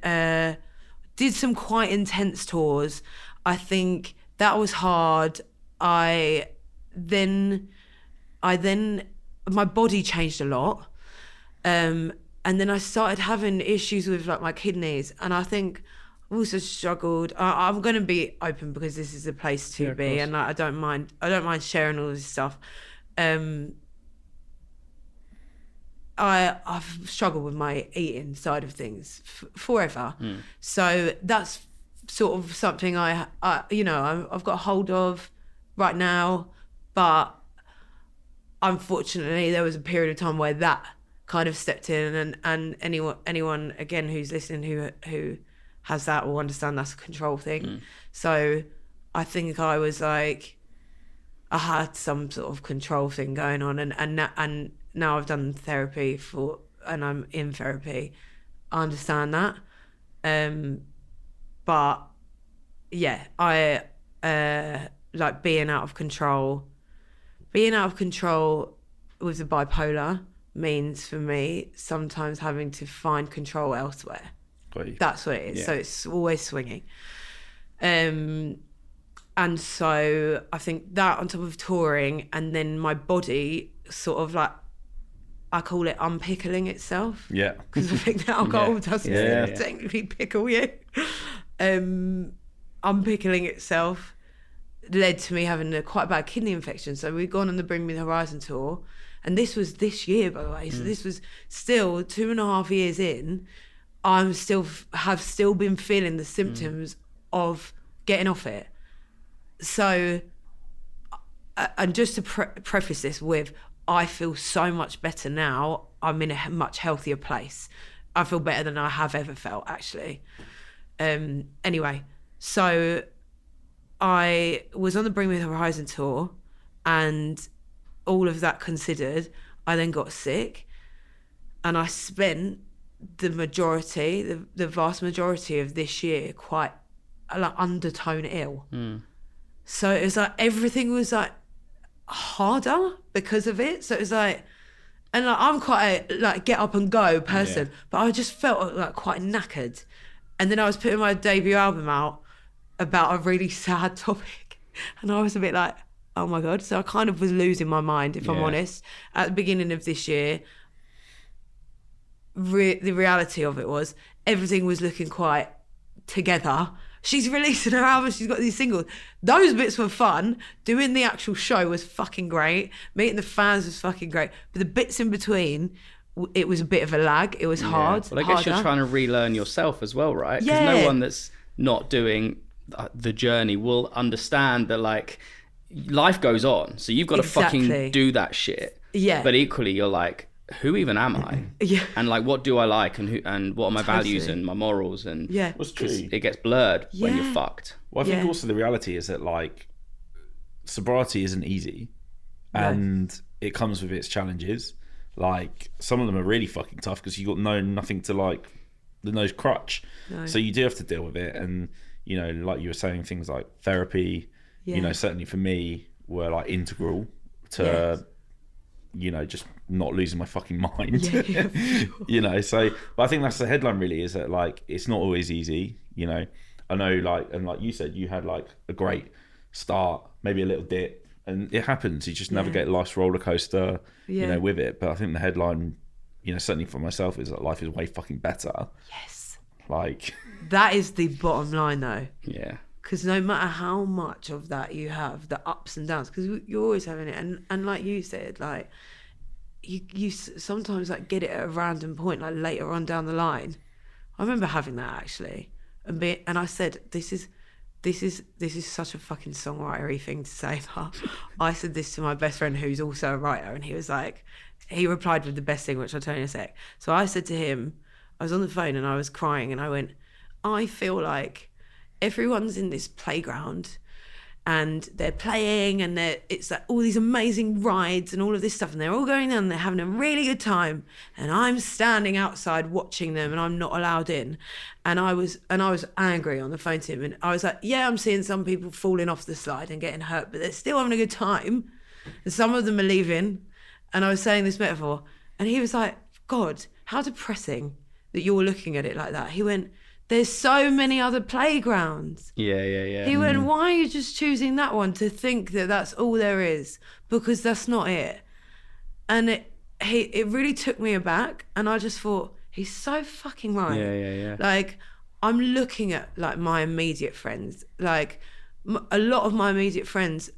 did some quite intense tours. I think that was hard. I then my body changed a lot. And then I started having issues with like my kidneys, and I think I also struggled. I'm going to be open because this is a place to be, and like, I don't mind sharing all this stuff. I've struggled with my eating side of things forever, so that's sort of something I've got hold of right now. But unfortunately, there was a period of time where that kind of stepped in, and anyone again who's listening who has that will understand that's a control thing. So I think I was like, I had some sort of control thing going on, and now I've done therapy and I'm in therapy. I understand that. But yeah, I like being out of control. Being out of control with the bipolar means for me sometimes having to find control elsewhere. That's what it is. So it's always swinging. And so I think that on top of touring, and then my body sort of like, I call it unpickling itself. Yeah. Because I think that alcohol doesn't technically pickle you. Unpickling itself led to me having a quite bad kidney infection. So we'd gone on the Bring Me the Horizon tour, and this was this year, by the way. So this was still 2.5 years in. Have still been feeling the symptoms of getting off it. So, and just to preface this with, I feel so much better now. I'm in a much healthier place. I feel better than I have ever felt, actually. Anyway, so I was on the Bring Me the Horizon tour, and all of that considered, I then got sick, and I spent the vast majority of this year quite like undertone ill. So it was like everything was like harder because of it. So it was like, and like I'm quite a like get up and go person, but I just felt like quite knackered. And then I was putting my debut album out about a really sad topic, and I was a bit like, oh my God. So I kind of was losing my mind, if I'm honest, at the beginning of this year. The reality of it was everything was looking quite together. She's releasing her album, she's got these singles. Those bits were fun. Doing the actual show was fucking great. Meeting the fans was fucking great. But the bits in between, it was a bit of a lag. It was hard. Well, I guess you're trying to relearn yourself as well, right? Because no one that's not doing the journey will understand that like life goes on. So you've got to fucking do that shit. Yeah. But equally, you're like, who even am I? And like, what do I like, and what are my values and my morals? And what's true? It gets blurred when you're fucked. Well, I think also the reality is that like sobriety isn't easy, and it comes with its challenges. Like some of them are really fucking tough because you got nothing to like the nose crutch. So you do have to deal with it, and you know, like you were saying, things like therapy. You know, certainly for me were like integral to. You know, just not losing my fucking mind. You know, so but I think that's the headline really, is that like it's not always easy. You know, I know, like, and like you said, you had like a great start, maybe a little dip, and it happens. You just navigate life's roller coaster, you know, with it. But I think the headline, you know, certainly for myself, is that life is way fucking better. Yes, like that is the bottom line, though. Yeah. Because no matter how much of that you have, the ups and downs, because you're always having it, and like you said, like you sometimes like get it at a random point, like later on down the line. I remember having that actually, and I said, this is this is such a fucking songwritery thing to say, but I said this to my best friend who's also a writer, and he was like, he replied with the best thing, which I'll tell you in a sec. So I said to him, I was on the phone and I was crying, and I went, I feel like everyone's in this playground and they're playing, and it's like all these amazing rides and all of this stuff, and they're all going down and they're having a really good time, and I'm standing outside watching them and I'm not allowed in. And I was angry on the phone to him, and I was like, yeah, I'm seeing some people falling off the slide and getting hurt, but they're still having a good time, and some of them are leaving. And I was saying this metaphor, and he was like, God, how depressing that you're looking at it like that. He went, there's so many other playgrounds. Yeah. He went, why are you just choosing that one to think that that's all there is? Because that's not it. And it really took me aback. And I just thought, he's so fucking right. Yeah. Like, I'm looking at like my immediate friends. Like, a lot of my immediate friends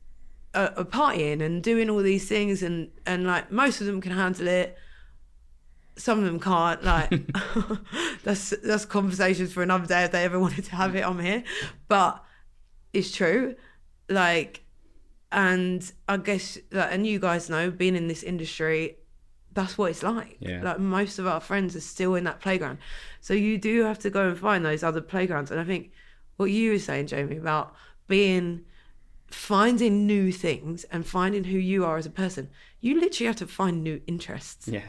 are partying and doing all these things. And like, most of them can handle it. Some of them can't, like, that's conversations for another day if they ever wanted to have it on here. But it's true. Like, and I guess, like, and you guys know, being in this industry, that's what it's like. Yeah. Like, most of our friends are still in that playground. So you do have to go and find those other playgrounds. And I think what you were saying, Jamie, about finding new things and finding who you are as a person, you literally have to find new interests. Yeah.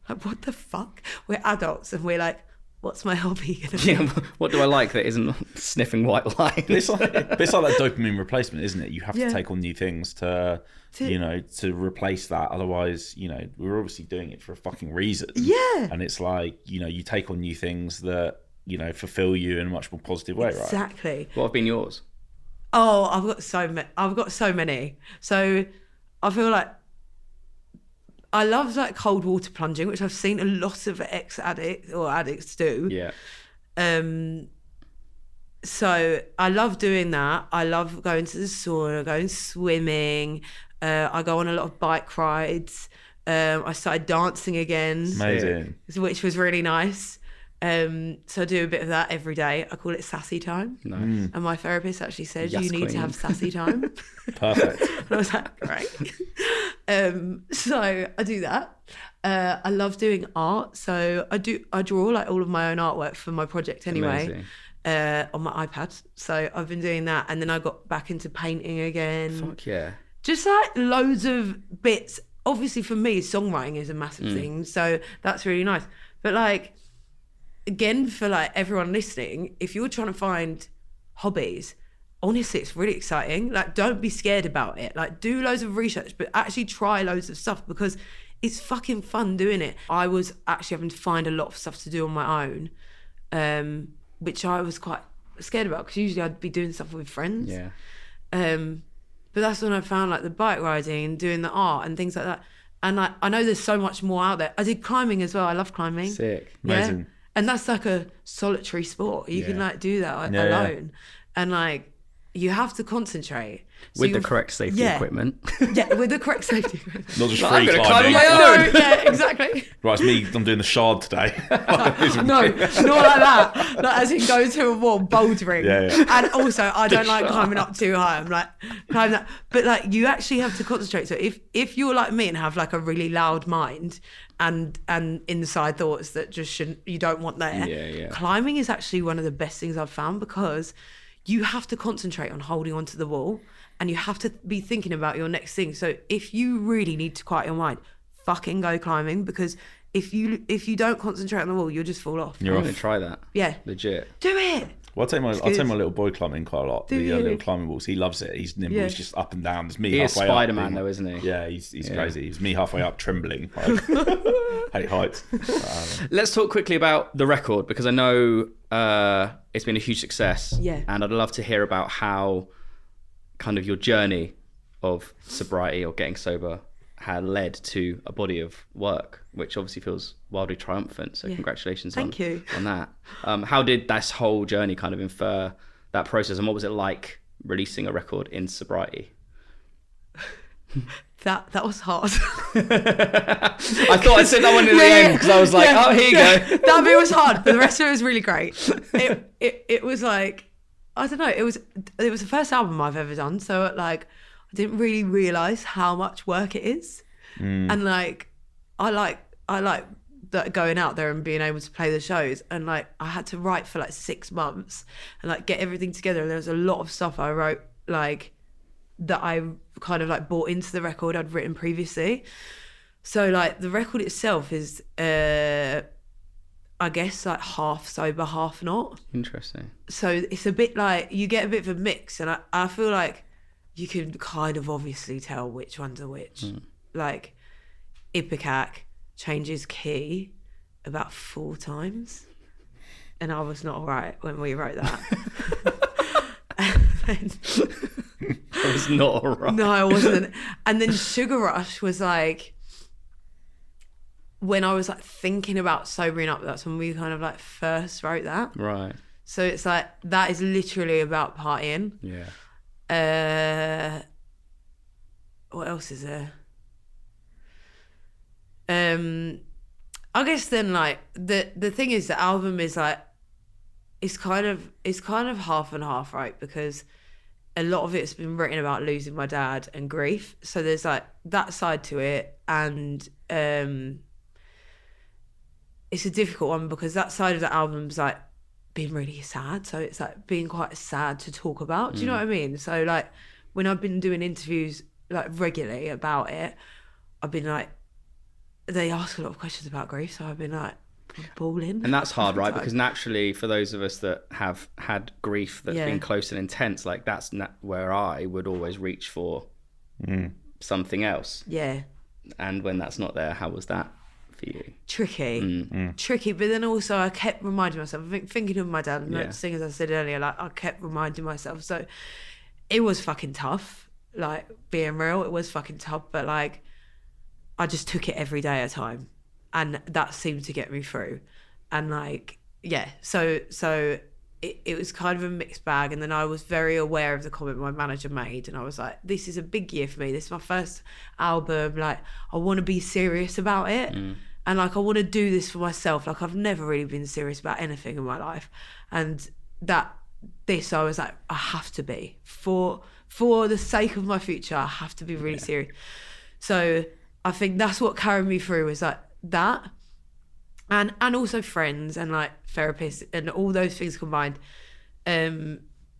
Like, what the fuck? We're adults and we're like, what's my hobby gonna be? Yeah, what do I like that isn't sniffing white lines? It's like that dopamine replacement, isn't it? You have to take on new things to replace that. Otherwise, we're obviously doing it for a fucking reason. Yeah. And it's like, you take on new things that, fulfill you in a much more positive way, right? Exactly. What have been yours? Oh, I've got so many. So I feel like I love like cold water plunging, which I've seen a lot of addicts do. Yeah. So I love doing that. I love going to the sauna, going swimming. I go on a lot of bike rides. I started dancing again. Amazing. Which was really nice. So I do a bit of that every day. I call it sassy time. Nice. And my therapist actually says, Yes, you need queen. to have sassy time. Perfect. And I was like, great. So I do that. I love doing art. So I draw like all of my own artwork for my project anyway. On my iPad. So I've been doing that. And then I got back into painting again. Fuck yeah. Just like loads of bits. Obviously for me, songwriting is a massive thing. So that's really nice. But like, again, for like everyone listening, if you're trying to find hobbies, honestly, it's really exciting. Like, don't be scared about it. Like, do loads of research, but actually try loads of stuff because it's fucking fun doing it. I was actually having to find a lot of stuff to do on my own, which I was quite scared about because usually I'd be doing stuff with friends. Yeah. But that's when I found like the bike riding and doing the art and things like that. And I know there's so much more out there. I did climbing as well. I love climbing. Sick. Amazing. Yeah? And that's like a solitary sport. You can like do that alone. And like, you have to concentrate. So with the correct safety equipment. Yeah, with the correct safety equipment. Not just I'm free gonna climbing. climb on my own. Yeah, exactly. Right, it's me. I'm doing the shard today. No, not like that. Like, as in go to a wall, bouldering. Yeah. And also, I don't like climbing up too high. I'm like, climb that. But like, you actually have to concentrate. So if you're like me and have like a really loud mind and inside thoughts that just you don't want there, climbing is actually one of the best things I've found because you have to concentrate on holding onto the wall and you have to be thinking about your next thing. So if you really need to quiet your mind, fucking go climbing because if you don't concentrate on the wall, you'll just fall off. I'm going to try that. Yeah. Legit. Do it. Well, I'll take my little boy climbing quite a lot. Do you? Little climbing walls. He loves it. He's nimble. Yeah. He's just up and down. There's me He is halfway Spider-Man up. though, isn't he? Yeah, he's crazy. He's me halfway up, trembling. Like, hate heights. Let's talk quickly about the record because I know it's been a huge success. Yeah. And I'd love to hear about how kind of your journey of sobriety or getting sober had led to a body of work, which obviously feels wildly triumphant. So congratulations on that. How did this whole journey kind of infer that process, and what was it like releasing a record in sobriety? That was hard. I thought I'd say that one in the end because I was like, oh, here you go. That bit was hard, but the rest of it was really great. It was like, I don't know. It was the first album I've ever done, so like I didn't really realise how much work it is, and like I like that going out there and being able to play the shows, and like I had to write for like 6 months and like get everything together. And there was a lot of stuff I wrote like that I kind of like brought into the record I'd written previously. So like the record itself is I guess like half sober, half not. Interesting. So it's a bit like you get a bit of a mix, and I feel like you can kind of obviously tell which ones are which. Like Ipecac changes key about 4 times, and I was not alright when we wrote that. I was not alright. No, I wasn't. And then Sugar Rush was like, when I was like thinking about sobering up, that's when we kind of like first wrote that. Right. So it's like, that is literally about partying. Yeah. What else is there? I guess then like the thing is, the album is like, it's kind of half and half, right? Because a lot of it's been written about losing my dad and grief. So there's like that side to it, and it's a difficult one because that side of the album's like been really sad. So it's like being quite sad to talk about. Do you know what I mean? So like when I've been doing interviews like regularly about it, I've been like, they ask a lot of questions about grief. So I've been like bawling. And that's hard, right? Because naturally for those of us that have had grief that's been close and intense, like that's where I would always reach for something else. Yeah. And when that's not there, how was that? Tricky, but then also I kept reminding myself, thinking of my dad, and that thing, as I said earlier, like I kept reminding myself. So it was fucking tough, like being real, it was fucking tough, but like I just took it every day at a time, and that seemed to get me through. And like, yeah, so it was kind of a mixed bag. And then I was very aware of the comment my manager made, and I was like, this is a big year for me, this is my first album, like I want to be serious about it. And like I want to do this for myself. Like I've never really been serious about anything in my life, and I was like, I have to be, for the sake of my future, I have to be really serious. So I think that's what carried me through, was like that, and also friends and like therapists and all those things combined.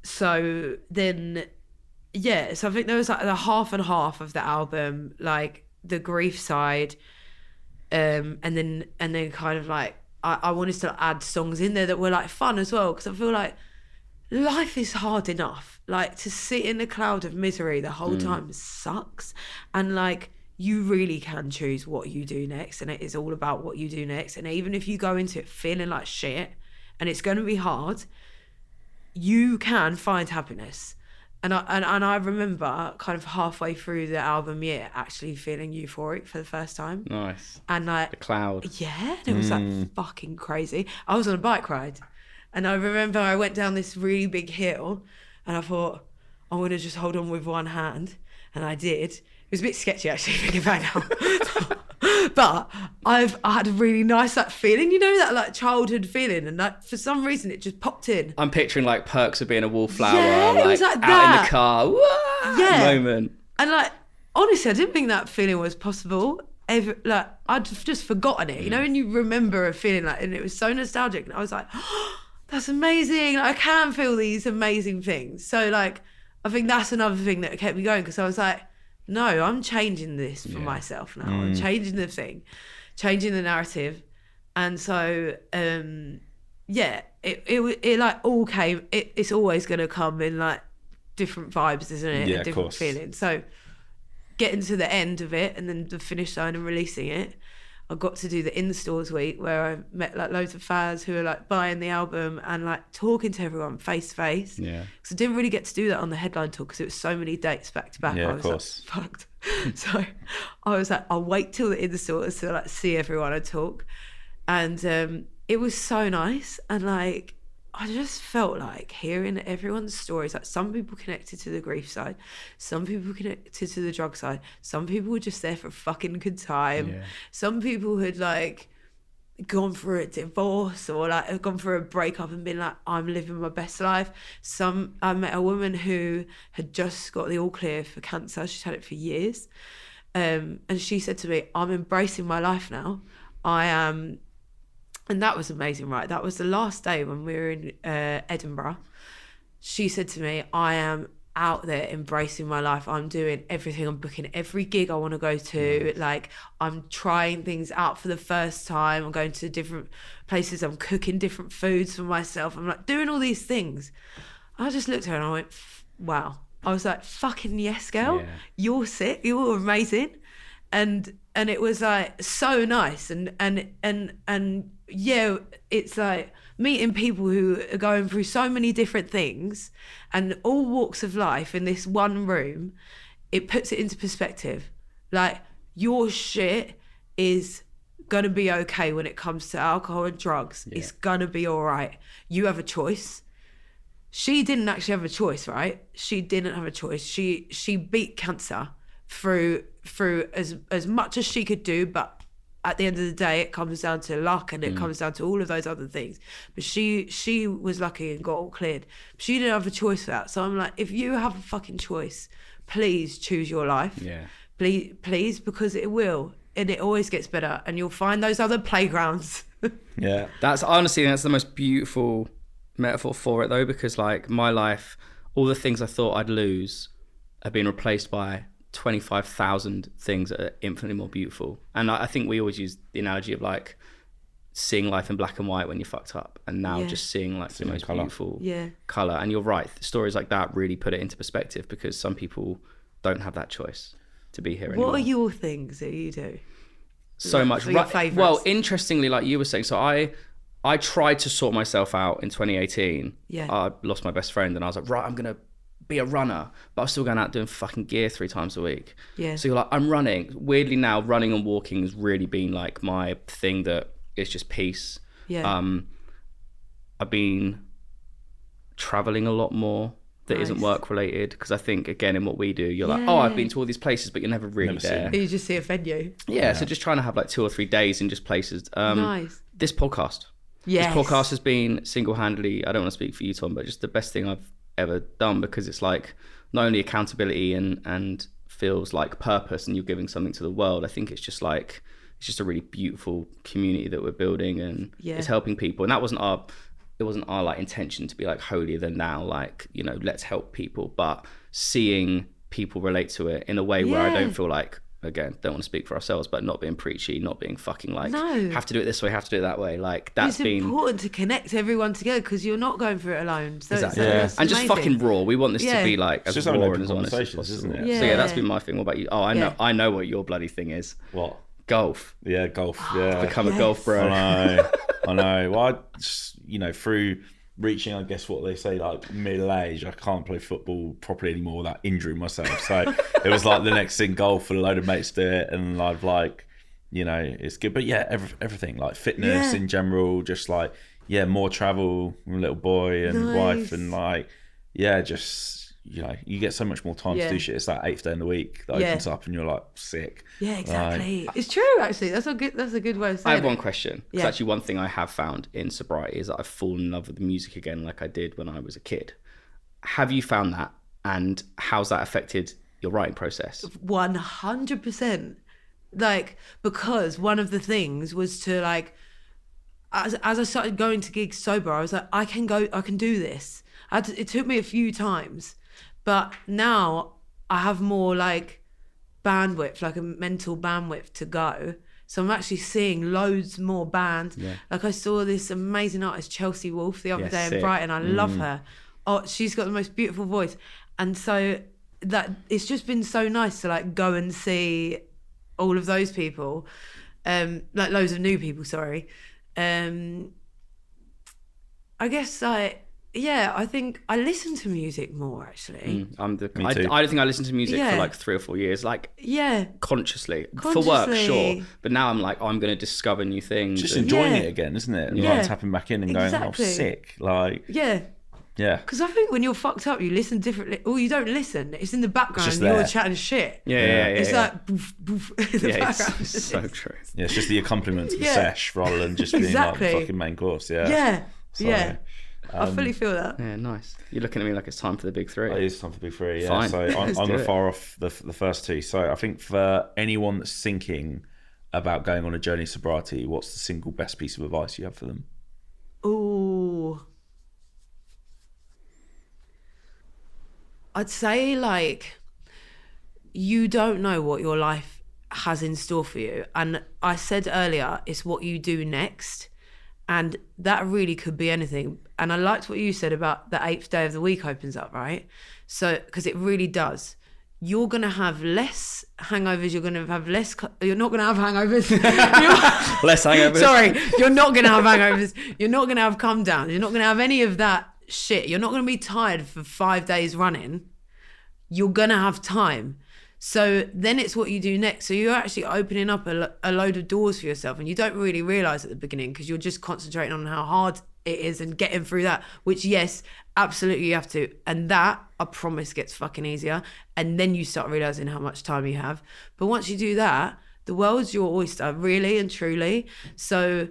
So then, yeah, so I think there was like the half and half of the album, like the grief side, and then kind of like I wanted to add songs in there that were like fun as well, because I feel like life is hard enough. Like to sit in a cloud of misery the whole time sucks, and like you really can choose what you do next, and it is all about what you do next. And even if you go into it feeling like shit and it's going to be hard, you can find happiness. And I remember kind of halfway through the album year actually feeling euphoric for the first time. Nice. And like the cloud. Yeah, it was like fucking crazy. I was on a bike ride, and I remember I went down this really big hill, and I thought, I'm gonna just hold on with one hand, and I did. It was a bit sketchy actually thinking about now. But I had a really nice like feeling, you know, that like childhood feeling, and like for some reason it just popped in. I'm picturing like perks of being a wallflower, it was like out that. in the car, moment. And like honestly, I didn't think that feeling was possible. Like I'd just forgotten it, you know, and you remember a feeling like, and it was so nostalgic, and I was like, oh, that's amazing. Like, I can feel these amazing things. So like, I think that's another thing that kept me going, because I was like, no, I'm changing this for myself now. I'm changing the thing, changing the narrative. And so, it like all came, it's always going to come in like different vibes, isn't it? Yeah, and different feelings. So getting to the end of it and then the finish line and releasing it, I got to do the in-stores week where I met like loads of fans who were like buying the album and like talking to everyone face to face. Yeah. Because I didn't really get to do that on the headline tour because it was so many dates back to back. Yeah, I was of course. like, fucked. So I was like, I'll wait till the in-stores to like see everyone and talk. And it was so nice. And like, I just felt like hearing everyone's stories. Like some people connected to the grief side, some people connected to the drug side, some people were just there for a fucking good time. Yeah. Some people had like gone through a divorce or like have gone through a breakup and been like, I'm living my best life. I met a woman who had just got the all clear for cancer. She's had it for years. And she said to me, I'm embracing my life now. I am. And that was amazing, right? That was the last day when we were in Edinburgh. She said to me, I am out there embracing my life. I'm doing everything. I'm booking every gig I want to go to. Like, I'm trying things out for the first time. I'm going to different places. I'm cooking different foods for myself. I'm like doing all these things. I just looked at her and I went, wow. I was like, fucking yes, girl. Yeah. You're sick. You're amazing. And it was like so nice. And yeah, it's like meeting people who are going through so many different things and all walks of life in this one room. It puts it into perspective. Like, your shit is gonna be okay when it comes to alcohol and drugs. Yeah. It's gonna be all right. You have a choice. She didn't actually have a choice, right? She didn't have a choice. She beat cancer through as much as she could do, but at the end of the day, it comes down to luck and it comes down to all of those other things. But she was lucky and got all cleared. She didn't have a choice for that. So I'm like, if you have a fucking choice, please choose your life. Yeah. Please, because it will. And it always gets better. And you'll find those other playgrounds. Yeah. That's the most beautiful metaphor for it, though, because like my life, all the things I thought I'd lose have been replaced by 25,000 things that are infinitely more beautiful. And I think we always use the analogy of like seeing life in black and white when you're fucked up, and now just seeing like the most beautiful color. And you're right, stories like that really put it into perspective, because some people don't have that choice to be here anymore. What are your things that you do? So much. Right. Well, interestingly, like you were saying, so I tried to sort myself out in 2018. Yeah. I lost my best friend and I was like, right, I'm gonna be a runner, but I was still going out doing fucking gear 3 times a week. Yeah. So you're like, I'm running. Weirdly now, running and walking has really been like my thing that is just peace. Yeah. I've been traveling a lot more that isn't work related, because I think again in what we do, you're like, oh, I've been to all these places, but you're never really there. You just see a venue. Yeah. So just trying to have like 2 or 3 days in just places. Nice. This podcast. Yes. This podcast has been single-handedly, I don't want to speak for you, Tom, but just the best thing I've ever done, because it's like not only accountability and feels like purpose and you're giving something to the world. I think it's just a really beautiful community that we're building, and it's helping people. And that wasn't our like intention to be like holier than thou, like, you know, let's help people, but seeing people relate to it in a way where I don't feel like, again, don't want to speak for ourselves, but not being preachy, not being fucking like, have to do it this way, have to do it that way. Like, that's it's important to connect everyone together, because you're not going through it alone. So exactly. It's and just fucking raw. We want this to be like as raw and as honest as possible, isn't it? Yeah. So that's been my thing. What about you? Oh, I know what your bloody thing is. What? Golf. Yeah, golf. Yeah. Become a golf bro. I know. Well, I just, you know, through reaching, I guess what they say, like middle age, I can't play football properly anymore without injuring myself. So it was like the next thing, golf, and a load of mates do it, and I've like, you know, it's good. But yeah, everything like fitness in general, just like more travel, little boy and wife, and like just, you know, you get so much more time to do shit. It's that 8th day in the week that opens up, and you're like sick. Yeah, exactly. It's true, actually. That's a good way of saying it. I have one question. Because actually one thing I have found in sobriety is that I've fallen in love with the music again, like I did when I was a kid. Have you found that? And how's that affected your writing process? 100%. Like, because one of the things was to like, as I started going to gigs sober, I was like, I can do this. It took me a few times. But now I have more like bandwidth, like a mental bandwidth to go. So I'm actually seeing loads more bands. Yeah. Like I saw this amazing artist, Chelsea Wolfe, the other day in Brighton. I love her. Oh, she's got the most beautiful voice. And so that it's just been so nice to like go and see all of those people, like loads of new people, sorry. I guess I think I listen to music more, actually. Me too. I think I listened to music for like 3 or 4 years, like consciously. For work, sure, but now I'm like, I'm going to discover new things, just enjoying it again, isn't it? And like tapping back in and going, oh, sick, like Yeah. Because I think when you're fucked up, you listen differently. Or you don't listen. It's in the background. It's just You're there. chatting shit. Yeah. It's like boof, boof in the background. It's so true. Yeah, it's just the accompaniment to the Yeah. sesh rather than just being like the fucking main course. Yeah. Yeah. So, Yeah. I fully feel that. Yeah, nice. You're looking at me like it's time for the big three. It is time for big three. Yeah. Fine. So I'm Let's going do to it. fire off the first two. So I think for anyone that's thinking about going on a journey of sobriety, what's the single best piece of advice you have for them? Ooh. I'd say, like, you don't know what your life has in store for you. And I said earlier, it's what you do next. And that really could be anything. And I liked what you said about the 8th day of the week opens up, right? So, because it really does. You're going to have less hangovers. You're going to have less... You're not going to have hangovers. Less hangovers. Sorry, you're not going to have hangovers. You're not going to have come downs. You're not going to have any of that shit. You're not going to be tired for 5 days running. You're going to have time. So then it's what you do next. So you're actually opening up a load of doors for yourself, and you don't really realise at the beginning because you're just concentrating on how hard it is and getting through that, which, yes, absolutely you have to. And that, I promise, gets fucking easier. And then you start realising how much time you have. But once you do that, the world's your oyster, really and truly. So,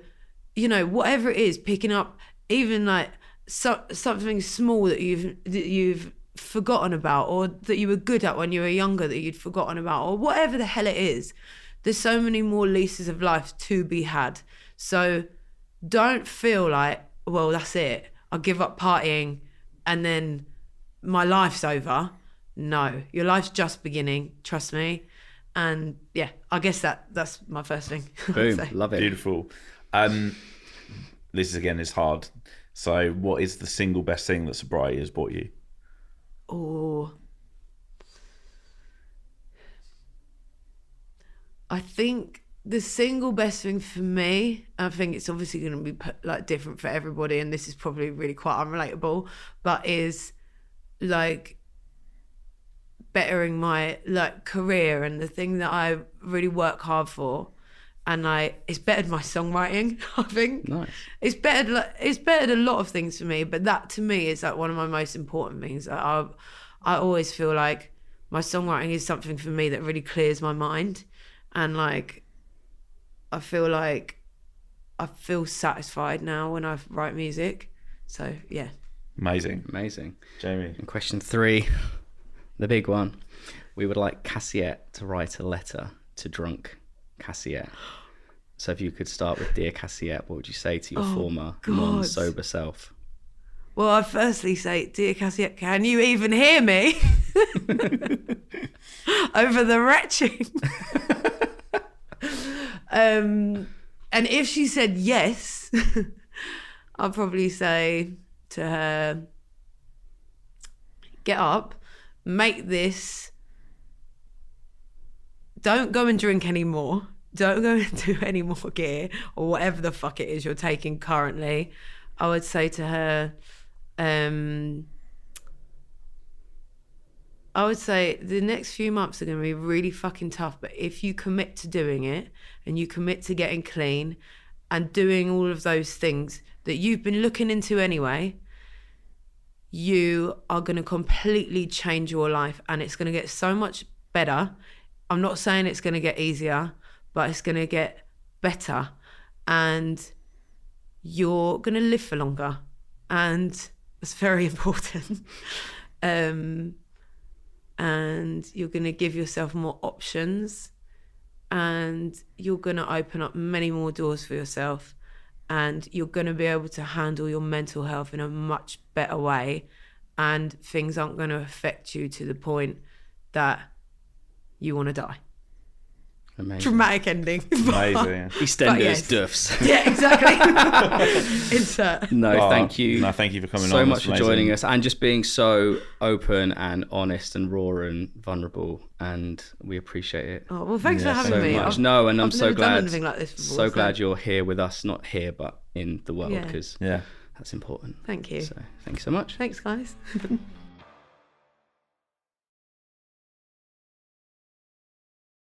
you know, whatever it is, picking up even like something small that you've forgotten about, or that you were good at when you were younger that you'd forgotten about, or whatever the hell it is, there's so many more leases of life to be had. So don't feel like, well, that's it, I'll give up partying and then my life's over. No, your life's just beginning, trust me. And yeah, I guess that's my first thing. Boom, love it. Beautiful. This again is hard. So what is the single best thing that sobriety has brought you? Oh, I think the single best thing for me, I think it's obviously going to be like different for everybody, and this is probably really quite unrelatable, but is like bettering my like career and the thing that I really work hard for. And it's bettered my songwriting, I think. Nice. It's bettered a lot of things for me, but that to me is like one of my most important things. I always feel like my songwriting is something for me that really clears my mind, and like I feel satisfied now when I write music. So yeah. Amazing. Jamie. And question 3, the big one. We would like Cassyette to write a letter to drunk Cassyette. So if you could start with Dear Cassyette, what would you say to your former non-sober self? Well, I'd firstly say, Dear Cassyette, can you even hear me? Over the retching. And if she said yes, I'd probably say to her, get up, make this, don't go and drink anymore. Don't go and do any more gear or whatever the fuck it is you're taking currently. I would say to her, I would say the next few months are going to be really fucking tough, but if you commit to doing it and you commit to getting clean and doing all of those things that you've been looking into anyway, you are going to completely change your life, and it's going to get so much better. I'm not saying it's going to get easier, but it's going to get better, and you're going to live for longer, and it's very important. And you're going to give yourself more options, and you're going to open up many more doors for yourself, and you're going to be able to handle your mental health in a much better way, and things aren't going to affect you to the point that you want to die. Amazing. Dramatic ending. Amazing. EastEnders duffs. Yeah, exactly. Insert. No, thank you. No, thank you for coming on. So much for joining us and just being so open and honest and raw and vulnerable, and we appreciate it. Oh, well, thanks for having me. Much. I'm so glad. Done anything like this before, so glad you're here with us, not here but in the world, because yeah, that's important. Thank you. So thanks so much. Thanks, guys.